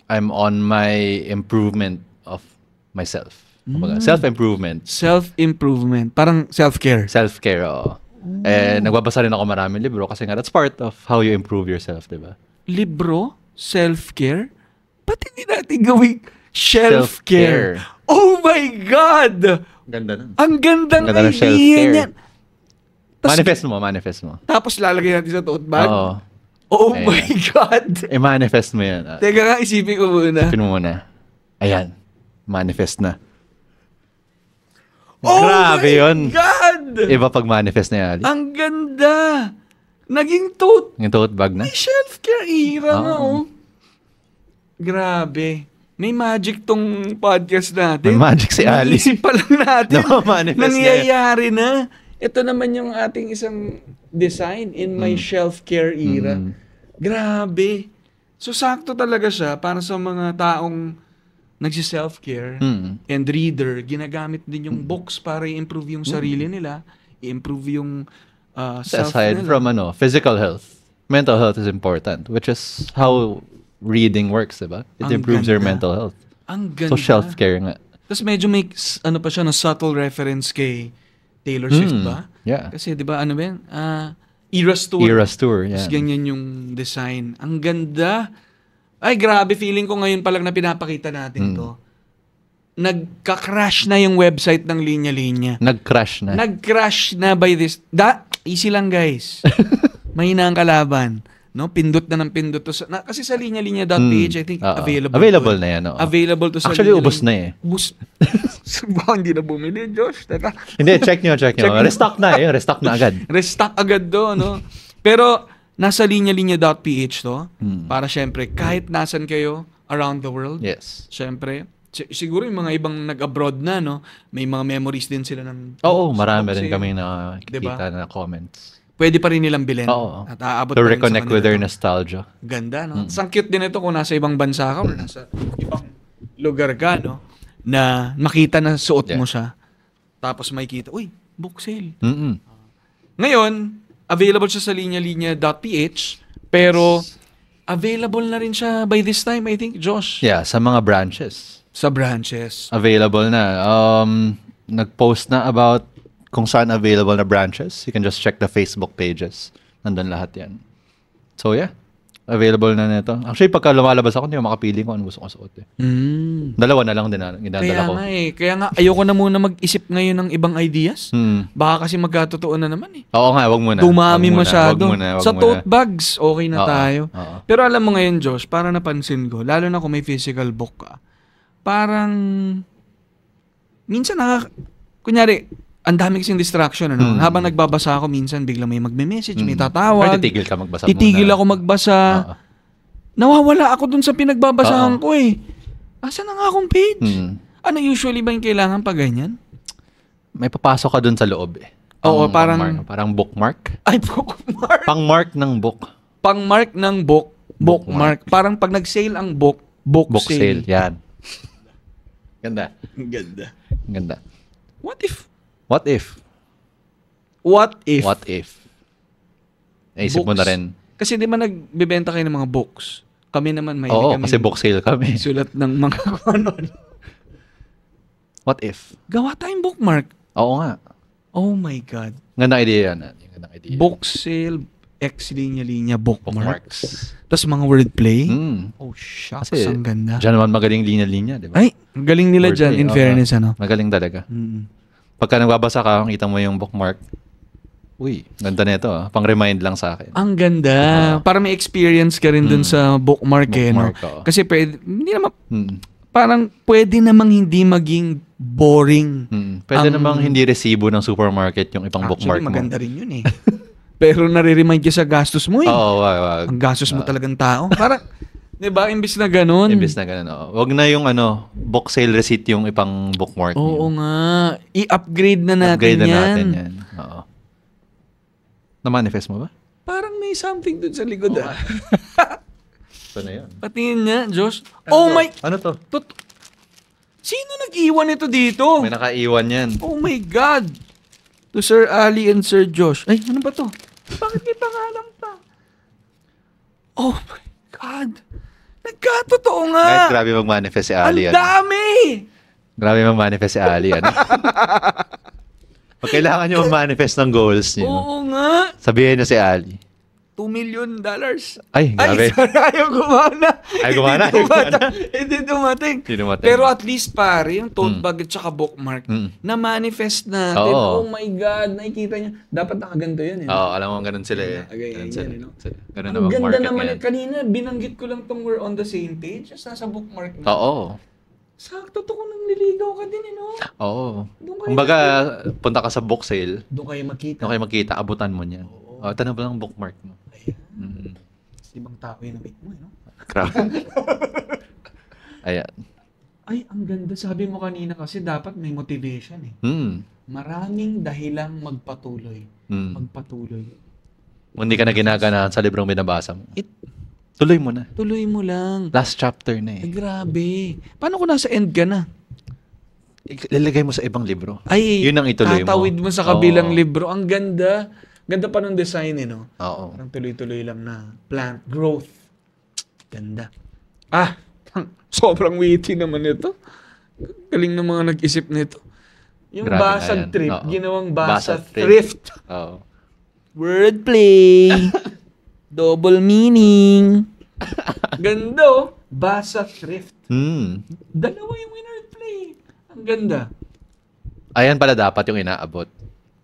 I'm on my improvement of myself. Kumbaga, self-improvement. Self-improvement. Parang self-care. Self-care, oo. Eh, nagbabasa rin ako maraming libro kasi nga that's part of how you improve yourself, di ba? Libro? Self-care? Ba't hindi natin gawing self-care? Oh my God! Ganda nun. Ang gandang Ganda ng idea self-care. niyan. Manifest mo. Tapos lalagay natin sa tote bag? Oo. Oh Ayan. my God! I-manifest mo yan. Teka nga, isipin ko muna. Isipin mo muna. Ayan. Manifest na. Oh Grabe my yun. God! Iba pag manifest na yan. Ali. Ang ganda! Naging tote. Yung tote bag na. May self-care era nga, Oo. oh. Grabe. May magic tong podcast natin. May magic si Ali. Naisip pa lang natin. Namamanifest na yan. Nangyayari na. Ito naman yung ating isang design in my self-care era. Grabe. So, sakto talaga siya para sa mga taong nagsi-self-care and reader. Ginagamit din yung books para i-improve yung sarili nila, i-improve yung self Aside nila. from physical health, mental health is important, which is how reading works, diba? It Ang improves your ganda. mental health. Ang ganda. So, self-care nga. Tapos medyo may, ano pa siya, no, subtle reference kay Taylor Swift ba? Yeah. Kasi di ba, ano ba yan? Eras Tour. Eras Tour, yeah. Tapos ganyan yung design. Ang ganda. Ay, grabe. Feeling ko ngayon pa lang na pinapakita natin to. Nagka-crash na yung website ng Linya Linya. Nag-crash na. Nag-crash na by this. Easy lang, guys. Mahina ang kalaban. No, pindot na ng pindot to kasi sa linyalinya.ph I think available. Available na yan. Oo. Available to sa Actually, ubos na eh. Ubos. Baka hindi na bumili, Josh. Teka. Hindi, check nyo. Restock na eh. Restock na agad. Restock agad do, no? Pero nasa linyalinya.ph to para syempre kahit nasan kayo around the world. Yes. Syempre, siguro yung mga ibang nag-abroad na, no? May mga memories din sila ng Oo, marami rin kasi, kami nakikita diba? na comments. Pwede pa rin nilang bilhin. Oo. At aabot To pa rin sa reconnect with kanila their to. nostalgia. Ganda, no? Ang cute din ito kung nasa ibang bansa ka or nasa ibang lugar ka, no? Na makita na suot mo siya. Tapos makikita, uy, book sale. Ngayon, available siya sa linyalinya.ph pero available na rin siya by this time, I think, Josh. Yeah, sa mga branches. Sa branches. Available na. Nag-post na about kung saan available na branches. You can just check the Facebook pages. Nandun lahat yan. So yeah, available na nito. Actually, pagka lumalabas ako, hindi ko makapili kung ano gusto ko suot eh. Dalawa na lang din ginadala ko. Kaya nga, ayoko na muna mag-isip ngayon ng ibang ideas. Baka kasi magkatotoo na naman eh. Oo nga, wag muna. Dumami masyado. Wag Sa muna. tote bags, okay na tayo. Oo. Pero alam mo ngayon, Josh, parang napansin ko, lalo na kung may physical book ka, parang, minsan kunyari, ang dami kasing distraction, ano? Habang nagbabasa ako, minsan biglang may magme-message, may tatawag. Or titigil ka magbasa Titigil muna. ako magbasa. Nawawala ako dun sa pinagbabasahan ko eh. Asa na nga akong page? Ano usually ba yung kailangan pa ganyan? May papasok ka dun sa loob eh. Oo, parang bookmark. Ay, bookmark. Pang-mark ng book. Pang-mark ng book, bookmark. Parang pag nag-sale ang book Sale. Yan. Ganda. Ganda. What if? Naisip mo na rin. Kasi di ba nagbebenta kayo ng mga books? Kami naman may Oo, kami kasi book sale kami. sulat ng mga ano. What if? Gawa tayong bookmark. Oo nga. Oh my God. Gandang idea yan. Gandang idea. Book sale, linya-linya, bookmarks. Bookmarks. Tapos mga wordplay. Mm. Oh, shucks. Kasi Ang ganda. Diyan naman magaling linya-linya, di ba? Ay, ang galing nila Wordplay, dyan, in oo. fairness, ano? Magaling talaga. Mm. Pagka nagbabasa ka, kita mo yung bookmark. Uy, ganda na ito. Pang-remind lang sa akin. Ang ganda. Para may experience ka rin dun sa bookmark, eh, no? Bookmark, oo. Kasi pwede, hindi naman, parang pwede namang hindi maging boring. Pwede Ang- namang hindi resibo ng supermarket yung ipang bookmark Actually, mo. maganda rin yun eh. Pero nare-remind ka sa gastos mo eh. Oo, wag. Ang gastos mo talagang tao. Parang, Diba? Imbis na ganun. Imbis na ganun, oo. Wag na yung book sale receipt yung ipang bookmark Oo niyo. nga. I-upgrade na natin Upgrade na yan. natin yan. Oo. Na-manifest mo ba? Parang may something dun sa likod ah. Ito na yun. Patingin niya, Josh. Oh my... Ano to? Sino nag-iwan ito dito? May nakaiwan yan. Oh my God! To Sir Ali and Sir Josh. Ay, ano ba to? Bakit may pangalan pa? Oh my God! Nagkatotoo nga! Guys, grabe mag-manifest si Ali. Ang dami! Grabe mag-manifest si Ali. Pag kailangan nyo mag-manifest ng goals niyo, Oo nga! sabihin nyo si Ali. $2 million. Ay, grabe. Ay, sorry, ayaw gumana. Ay, gumana, Hindi ayaw gumana. Hindi dumating. Hindi dumating. Pero at least pare, yung tote bag at saka bookmark, na-manifest natin. Oo. Oh my God, nakikita niyo. Dapat nakaganto yan. Oo, alam mo, ganun sila eh. Ganun sila. yan, no? Ganun Ang na ganda mag-market naman. yan. Kanina, binanggit ko lang tong we're on the same page. Just nasa bookmark na. Oo. Sakto to kung nangliligaw ka din, no? Oo. Doon kayo Kumbaga, punta ka sa book sale, Doon kayo makita. doon kayo magkita, abutan mo niyan. Oo, tanong ba lang bookmark mo? Ayan. Ibang tao yung nabit mo, no? Grabe. Ayan. Ay, ang ganda. Sabi mo kanina kasi dapat may motivation eh. Maraming dahilang magpatuloy. Magpatuloy. Kung hindi ka na ginaganahan sa librong binabasa mo, tuloy mo na. Tuloy mo lang. Last chapter na Ay, eh. grabe. Paano kung nasa end ka na? Ilalagay mo sa ibang libro. Ay, Yun ang ituloy mo. tatawid mo sa kabilang Oo. libro. Ang ganda. Ganda pa ng design eh, no? Oo. Parang tuloy-tuloy lang na plant growth. Ganda. Ah, sobrang witty naman ito. Galing ng mga nag-isip nito. Yung Grabe basag na yan. trip, Oo. ginawang basa Basa thrift. Oo. Wordplay. Double meaning. Ganda oh. Basa thrift. Dalawa yung wordplay. Ang ganda. Ayan pala dapat yung inaabot.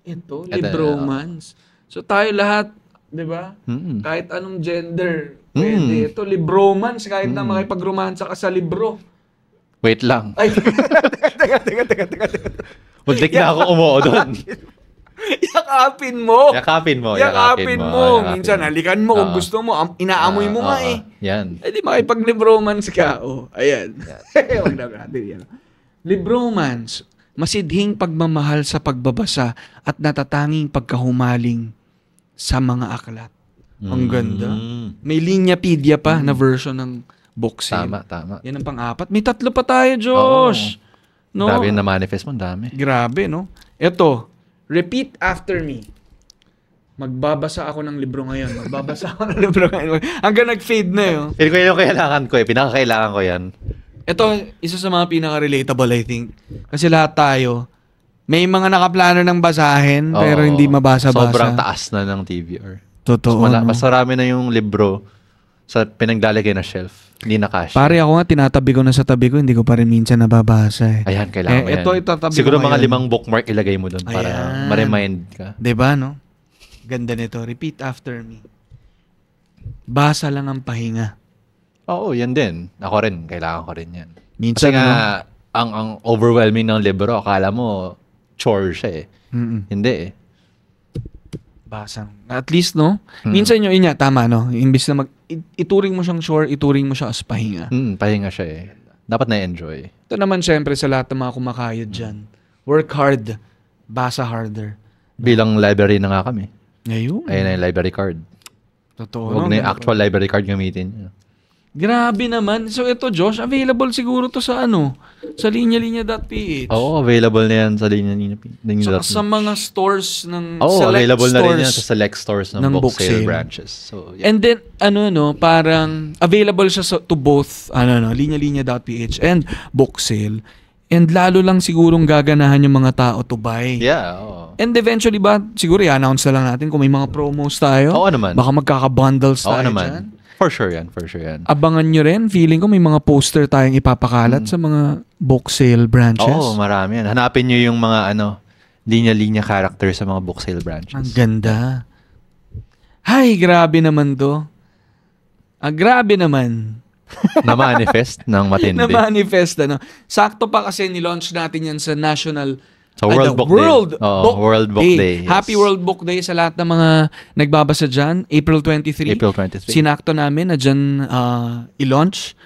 Ito, libromance. So tayo lahat, di ba? Kahit anong gender, pwede. Ito, libromance, kahit na makipag-romansa ka sa libro. Wait lang. Ay, teka. Muntik na ako umuo doon. Yakapin mo. Yakapin mo. Yakapin mo. Minsan, mo. halikan mo kung gusto mo. Inaamoy mo nga eh. Yan. Eh di makipag-libromance ka. Oh, ayan. Huwag na natin yan. Libromance, masidhing pagmamahal sa pagbabasa at natatanging pagkahumaling sa mga aklat. Ang ganda. May Linyapedia pa na version ng book sale. Tama. Yan ang pang-apat. May 3 pa tayo, Josh. No? Grabe yung na-manifest mo, dami. Grabe, no? Ito, repeat after me. Magbabasa ako ng libro ngayon. Hanggang nag-fade na yun. Feel ko yun yung kailangan ko eh. Pinakakailangan ko yan. Ito, isa sa mga pinaka-relatable, I think. Kasi lahat tayo, may mga nakaplano ng basahin, pero hindi mabasa-basa. Sobrang taas na ng TBR. Totoo. Mas marami na yung libro sa pinaglalagay na shelf. Hindi na cash. Pare, ako nga, tinatabi ko na sa tabi ko, hindi ko pa rin minsan nababasa eh. Ayan, kailangan mo yan. Ito, itatabi Siguro ko mga ngayon. 5 bookmark ilagay mo doon para Ayan. ma-remind ka. Diba, no? Ganda nito. Repeat after me. Basa lang ang pahinga. Oo, yan din. Ako rin, kailangan ko rin yan. Minsan, Kasi nga, ang overwhelming ng libro, akala mo, chore siya eh. Hindi eh. Basa. At least, no? Minsan yun niya, tama, no? Imbis na ituring mo siyang chore, ituring mo siya as pahinga. Pahinga siya eh. Dapat na-enjoy. Ito naman, syempre, sa lahat ng mga kumakayod dyan. Work hard, basa harder. Bilang library na nga kami. Ngayon. Ayun na yung library card. Totoo. Huwag na yung actual library card gamitin niyo. Grabe naman. So ito, Josh, available siguro to sa sa linya-linya.ph. Oo, available na yan sa linya. Sa mga stores ng Available stores na rin yan sa select stores ng book sale branches. So, yeah. And then, parang available siya to both, linya-linya.ph and book sale. And lalo lang sigurong gaganahan yung mga tao to buy. Yeah, oo. And eventually ba, siguro i-announce na lang natin kung may mga promos tayo. Oo naman. Baka magkaka-bundles Oo tayo naman. dyan. For sure yan. Abangan nyo rin. Feeling ko may mga poster tayong ipapakalat sa mga book sale branches. Oo, marami yan. Hanapin nyo yung mga linya-linya character sa mga book sale branches. Ang ganda. Ay, grabe naman to. Grabe naman. Na-manifest ng matindi. Na-manifest, Sakto pa kasi nilaunch natin yan sa National So World Book Day. World Book Day. Yes. Happy World Book Day sa lahat ng mga nagbabasa dyan. April 23. Sinakto namin na dyan i-launch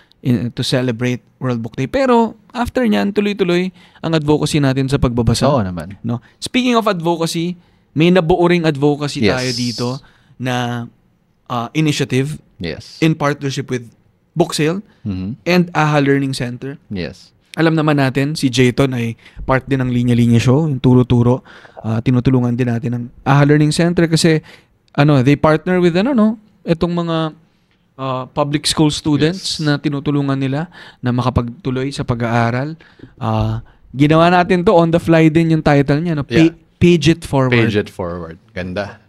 to celebrate World Book Day. Pero after nyan, tuloy-tuloy ang advocacy natin sa pagbabasa. Oo naman. No? Speaking of advocacy, may nabuo ring advocacy Yes. tayo dito na initiative Yes. in partnership with Book Sale Mhm. and AHA Learning Center. Yes. Alam naman natin, si Jayton ay part din ng Linya Linya Show, yung turo-turo. Tinutulungan din natin ng AHA Learning Center kasi they partner with itong mga public school students Yes. na tinutulungan nila na makapagtuloy sa pag-aaral. Ginawa natin to on the fly din yung title niya, no? Yeah. Page It Forward. Page It Forward. Ganda.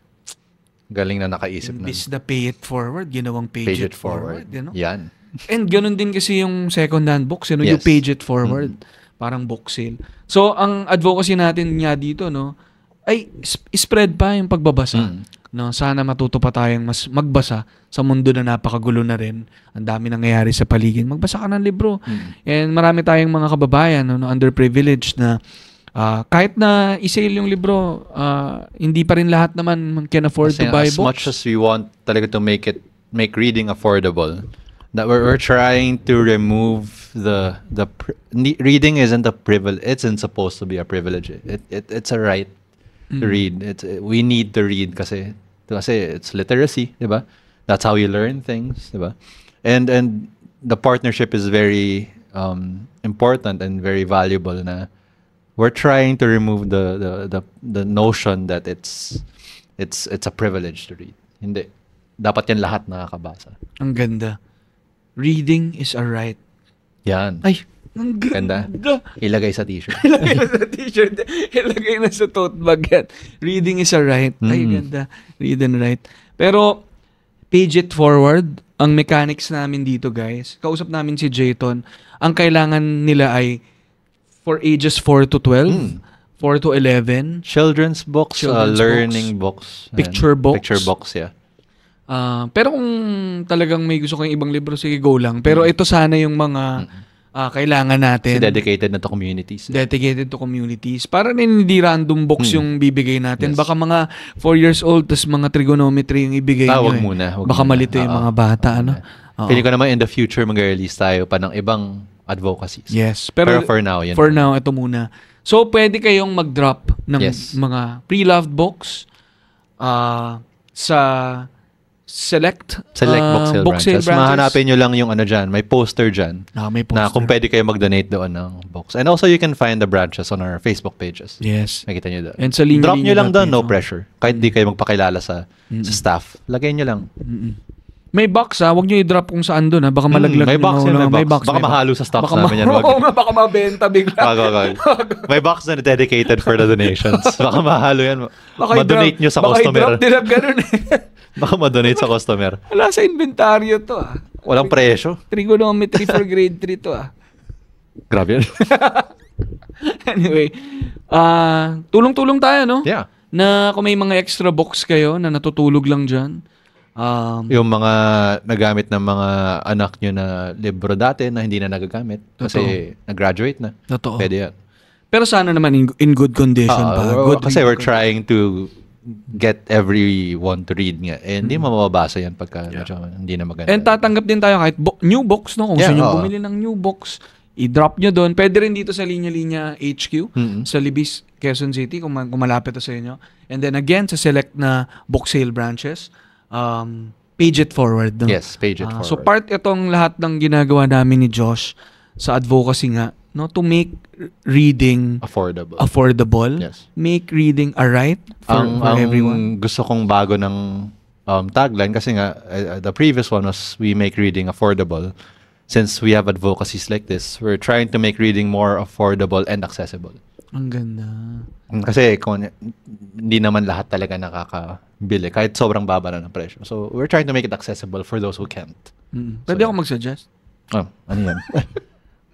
Galing na nakaisip na. Imbis na Pay It Forward, ginawang Page It Forward. Yan. And ganun din kasi yung second-hand books, you Yes. Page It Forward. Parang book sale. So, ang advocacy natin nga dito, ay spread pa yung pagbabasa. No, sana matuto pa tayong mas magbasa sa mundo na napakagulo na rin. Ang dami nangyayari sa paligid. Magbasa ka ng libro. And marami tayong mga kababayan, underprivileged na kahit na i-sale yung libro, hindi pa rin lahat naman can afford Kasi to buy as books. much as we want talaga to make reading affordable, that we're trying to remove reading isn't a privilege. It isn't supposed to be a privilege. It's a right to read. We need to read kasi it's literacy, di ba? That's how you learn things, di ba? And the partnership is very important and very valuable na we're trying to remove the notion that it's a privilege to read. Hindi. Dapat yan lahat nakakabasa. Ang ganda. Reading is a right. Yan. Ay, ang ganda. Ilagay sa t-shirt. Ilagay na sa t-shirt. Ilagay na sa tote bag yan. Reading is a right. Ay, ganda. Read and write. Pero, Page It Forward, ang mechanics namin dito, guys. Kausap namin si Jayton. Ang kailangan nila ay for ages 4 to 12, 4 to 11. Children's books, learning books. Picture books. Picture books, yeah. Pero kung talagang may gusto kayong ibang libro, sige, go lang. Pero ito sana yung mga kailangan natin. Dedicated na to communities. Dedicated to communities. Para rin hindi random books yung bibigay natin. Yes. Baka mga 4 years old, tas mga trigonometry yung ibigay nyo. Wag muna. Baka malito yung mga bata. Feeling ko naman in the future mag-release tayo pa ng ibang advocacies. Yes. Pero for now, yan. For now, ito muna. So, pwede kayong mag-drop ng mga pre-loved books sa select book sale branches. Mahanapin nyo lang yung dyan. May poster dyan. May poster. Na kung pwede kayo mag-donate doon ng books. And also, you can find the branches on our Facebook pages. Yes. Makita nyo doon. And sa drop nyo lang doon, no pressure. Kahit di kayo magpakilala sa staff. Lagay nyo lang. May box huwag nyo i-drop kung saan doon baka malaglag. May box may box. Baka mahalo sa stocks namin yan. Baka mabenta bigla. May box na dedicated for the donations. Baka mahalo yan. Ma-donate nyo sa customer. Baka i-drop nila ganun Baka ma-donate sa customer. Wala sa inventaryo to Walang presyo. Trigonometry for grade 3 to Grabe yan. Anyway, tulong-tulong tayo, no? Yeah. Na kung may mga extra box kayo na natutulog lang dyan. Yung mga nagamit ng mga anak nyo na libro dati na hindi na nagagamit. Kasi nag-graduate na. Totoo. Pwede yan. Pero sana naman in good condition pa. Kasi we're trying to get everyone to read nga. Eh, hindi mababasa yan pagka hindi na maganda. And tatanggap din tayo kahit new box, no? Kung gusto nyo bumili ng new box, i-drop nyo doon. Pwede rin dito sa Linya Linya HQ, sa Libis, Quezon City, kung malapit to sa inyo. And then again, sa select na book sale branches, Page It Forward. No? Yes, Page It Forward. So part itong lahat ng ginagawa namin ni Josh sa advocacy nga, no, to make reading affordable. Yes. Make reading a right for everyone. Ang gusto kong bago ng tagline kasi nga the previous one was we make reading affordable. Since we have advocacies like this, we're trying to make reading more affordable and accessible. Ang ganda. Kasi hindi naman lahat talaga nakakabili kahit sobrang baba na ng presyo. So we're trying to make it accessible for those who can't. Pwede ako mag-suggest? Ano yan?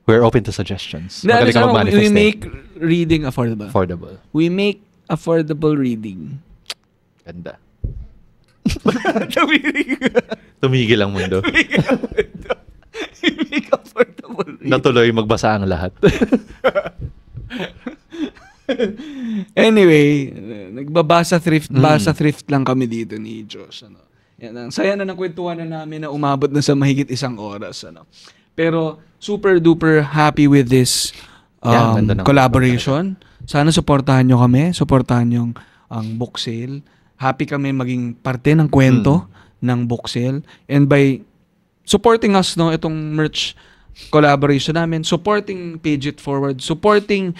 We're open to suggestions. We make reading affordable. We make affordable reading. Ganda. Tumigil ang mundo. We make affordable reading. Natuloy magbasa ang lahat. Anyway, nagbabasa thrift lang kami dito ni Josh. Ano. Yan, ang saya na ng kwentuhan na namin na umabot na sa mahigit 1 oras. Ano. Pero super duper happy with this ganda ng collaboration. Sana supportahan nyo kami. Supportahan nyo ang book sale. Happy kami maging parte ng kwento ng book sale. And by supporting us, no, itong merch collaboration namin, supporting Page It Forward, supporting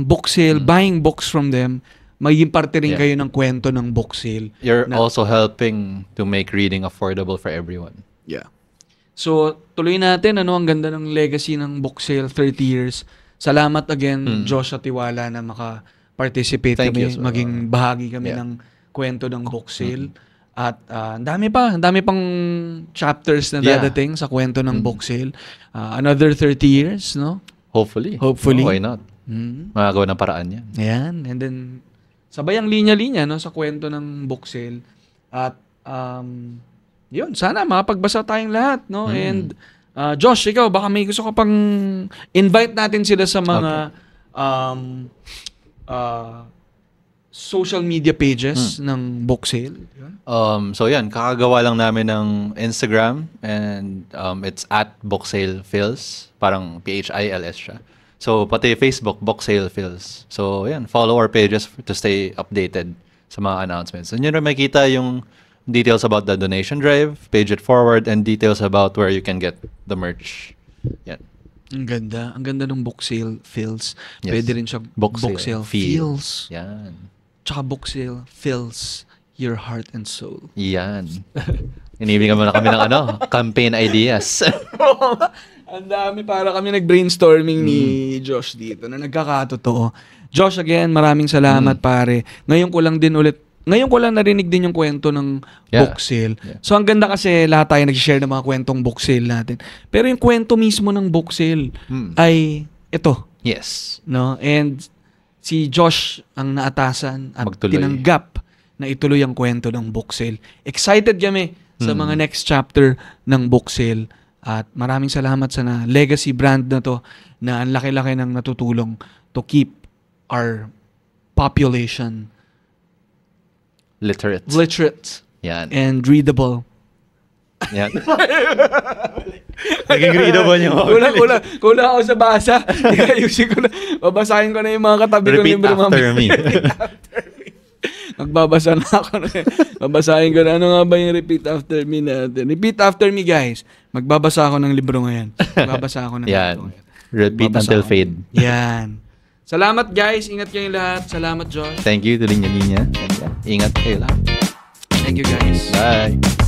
book sale, buying books from them, magiging parte rin kayo ng kwento ng book sale. You're also helping to make reading affordable for everyone. Yeah. So, tuloy natin, ang ganda ng legacy ng book sale, 30 years. Salamat again, Josh at Tiwala, na maka-participate Thank kami, you, sir. maging bahagi kami ng kwento ng book sale. At ang dami pang chapters na dadating sa kwento ng book sale. Another 30 years, no? Hopefully. Oh, why not? Magagawa ng paraan yan. Ayan. And then, sabay ang linya-linya, no, sa kwento ng book sale. At, yun, sana makapagbasa tayong lahat, no? And, Josh, ikaw, baka may gusto ka pang invite natin sila sa mga social media pages ng book sale. So yan, kakagawa lang namin ng Instagram and it's at BookSalePhils. Parang PHILS siya. So pati Facebook, BookSalePhils. So yan, follow our pages to stay updated sa mga announcements. And yun rin makita yung details about the donation drive, Page It Forward, and details about where you can get the merch. Yan. Ang ganda. Ang ganda ng book sale feels. Yes. Pwede rin siya book sale feels. Yan. Tsaka book sale fills your heart and soul. Yan. Inibigyan mo na kami ng campaign ideas. Ang dami, para kami nag-brainstorming ni Josh dito na nagkakatotoo. Josh, again, maraming salamat pare. Ngayon ko lang narinig din yung kwento ng book sale. Yeah. So ang ganda kasi lahat tayo nag-share ng mga kwentong book sale natin. Pero yung kwento mismo ng book sale ay ito. Yes. No? And si Josh ang naatasan at Magtuloy. tinanggap na ituloy ang kwento ng book sale. Excited kami sa mga next chapter ng book sale. At maraming salamat sa legacy brand na to na ang laki-laki ng natutulong to keep our population Literate. Yan. and readable. Yan. Naging readable yung Kulang ako sa basa. Ayusin ko na. Babasahin ko na yung mga katabi ko. Repeat after me. Magbabasa na ako na. Babasahin ko na. Ano nga ba yung repeat after me natin? Repeat after me, guys. Magbabasa ako ng libro ngayon. Magbabasa ako ng libro Yan. ngayon. Repeat Magbabasa until ako. fade. Yan. Salamat, guys. Ingat kayong lahat. Salamat, Josh. Thank you to Linya Linya. And ingat kayo lahat. Thank you, guys. Bye.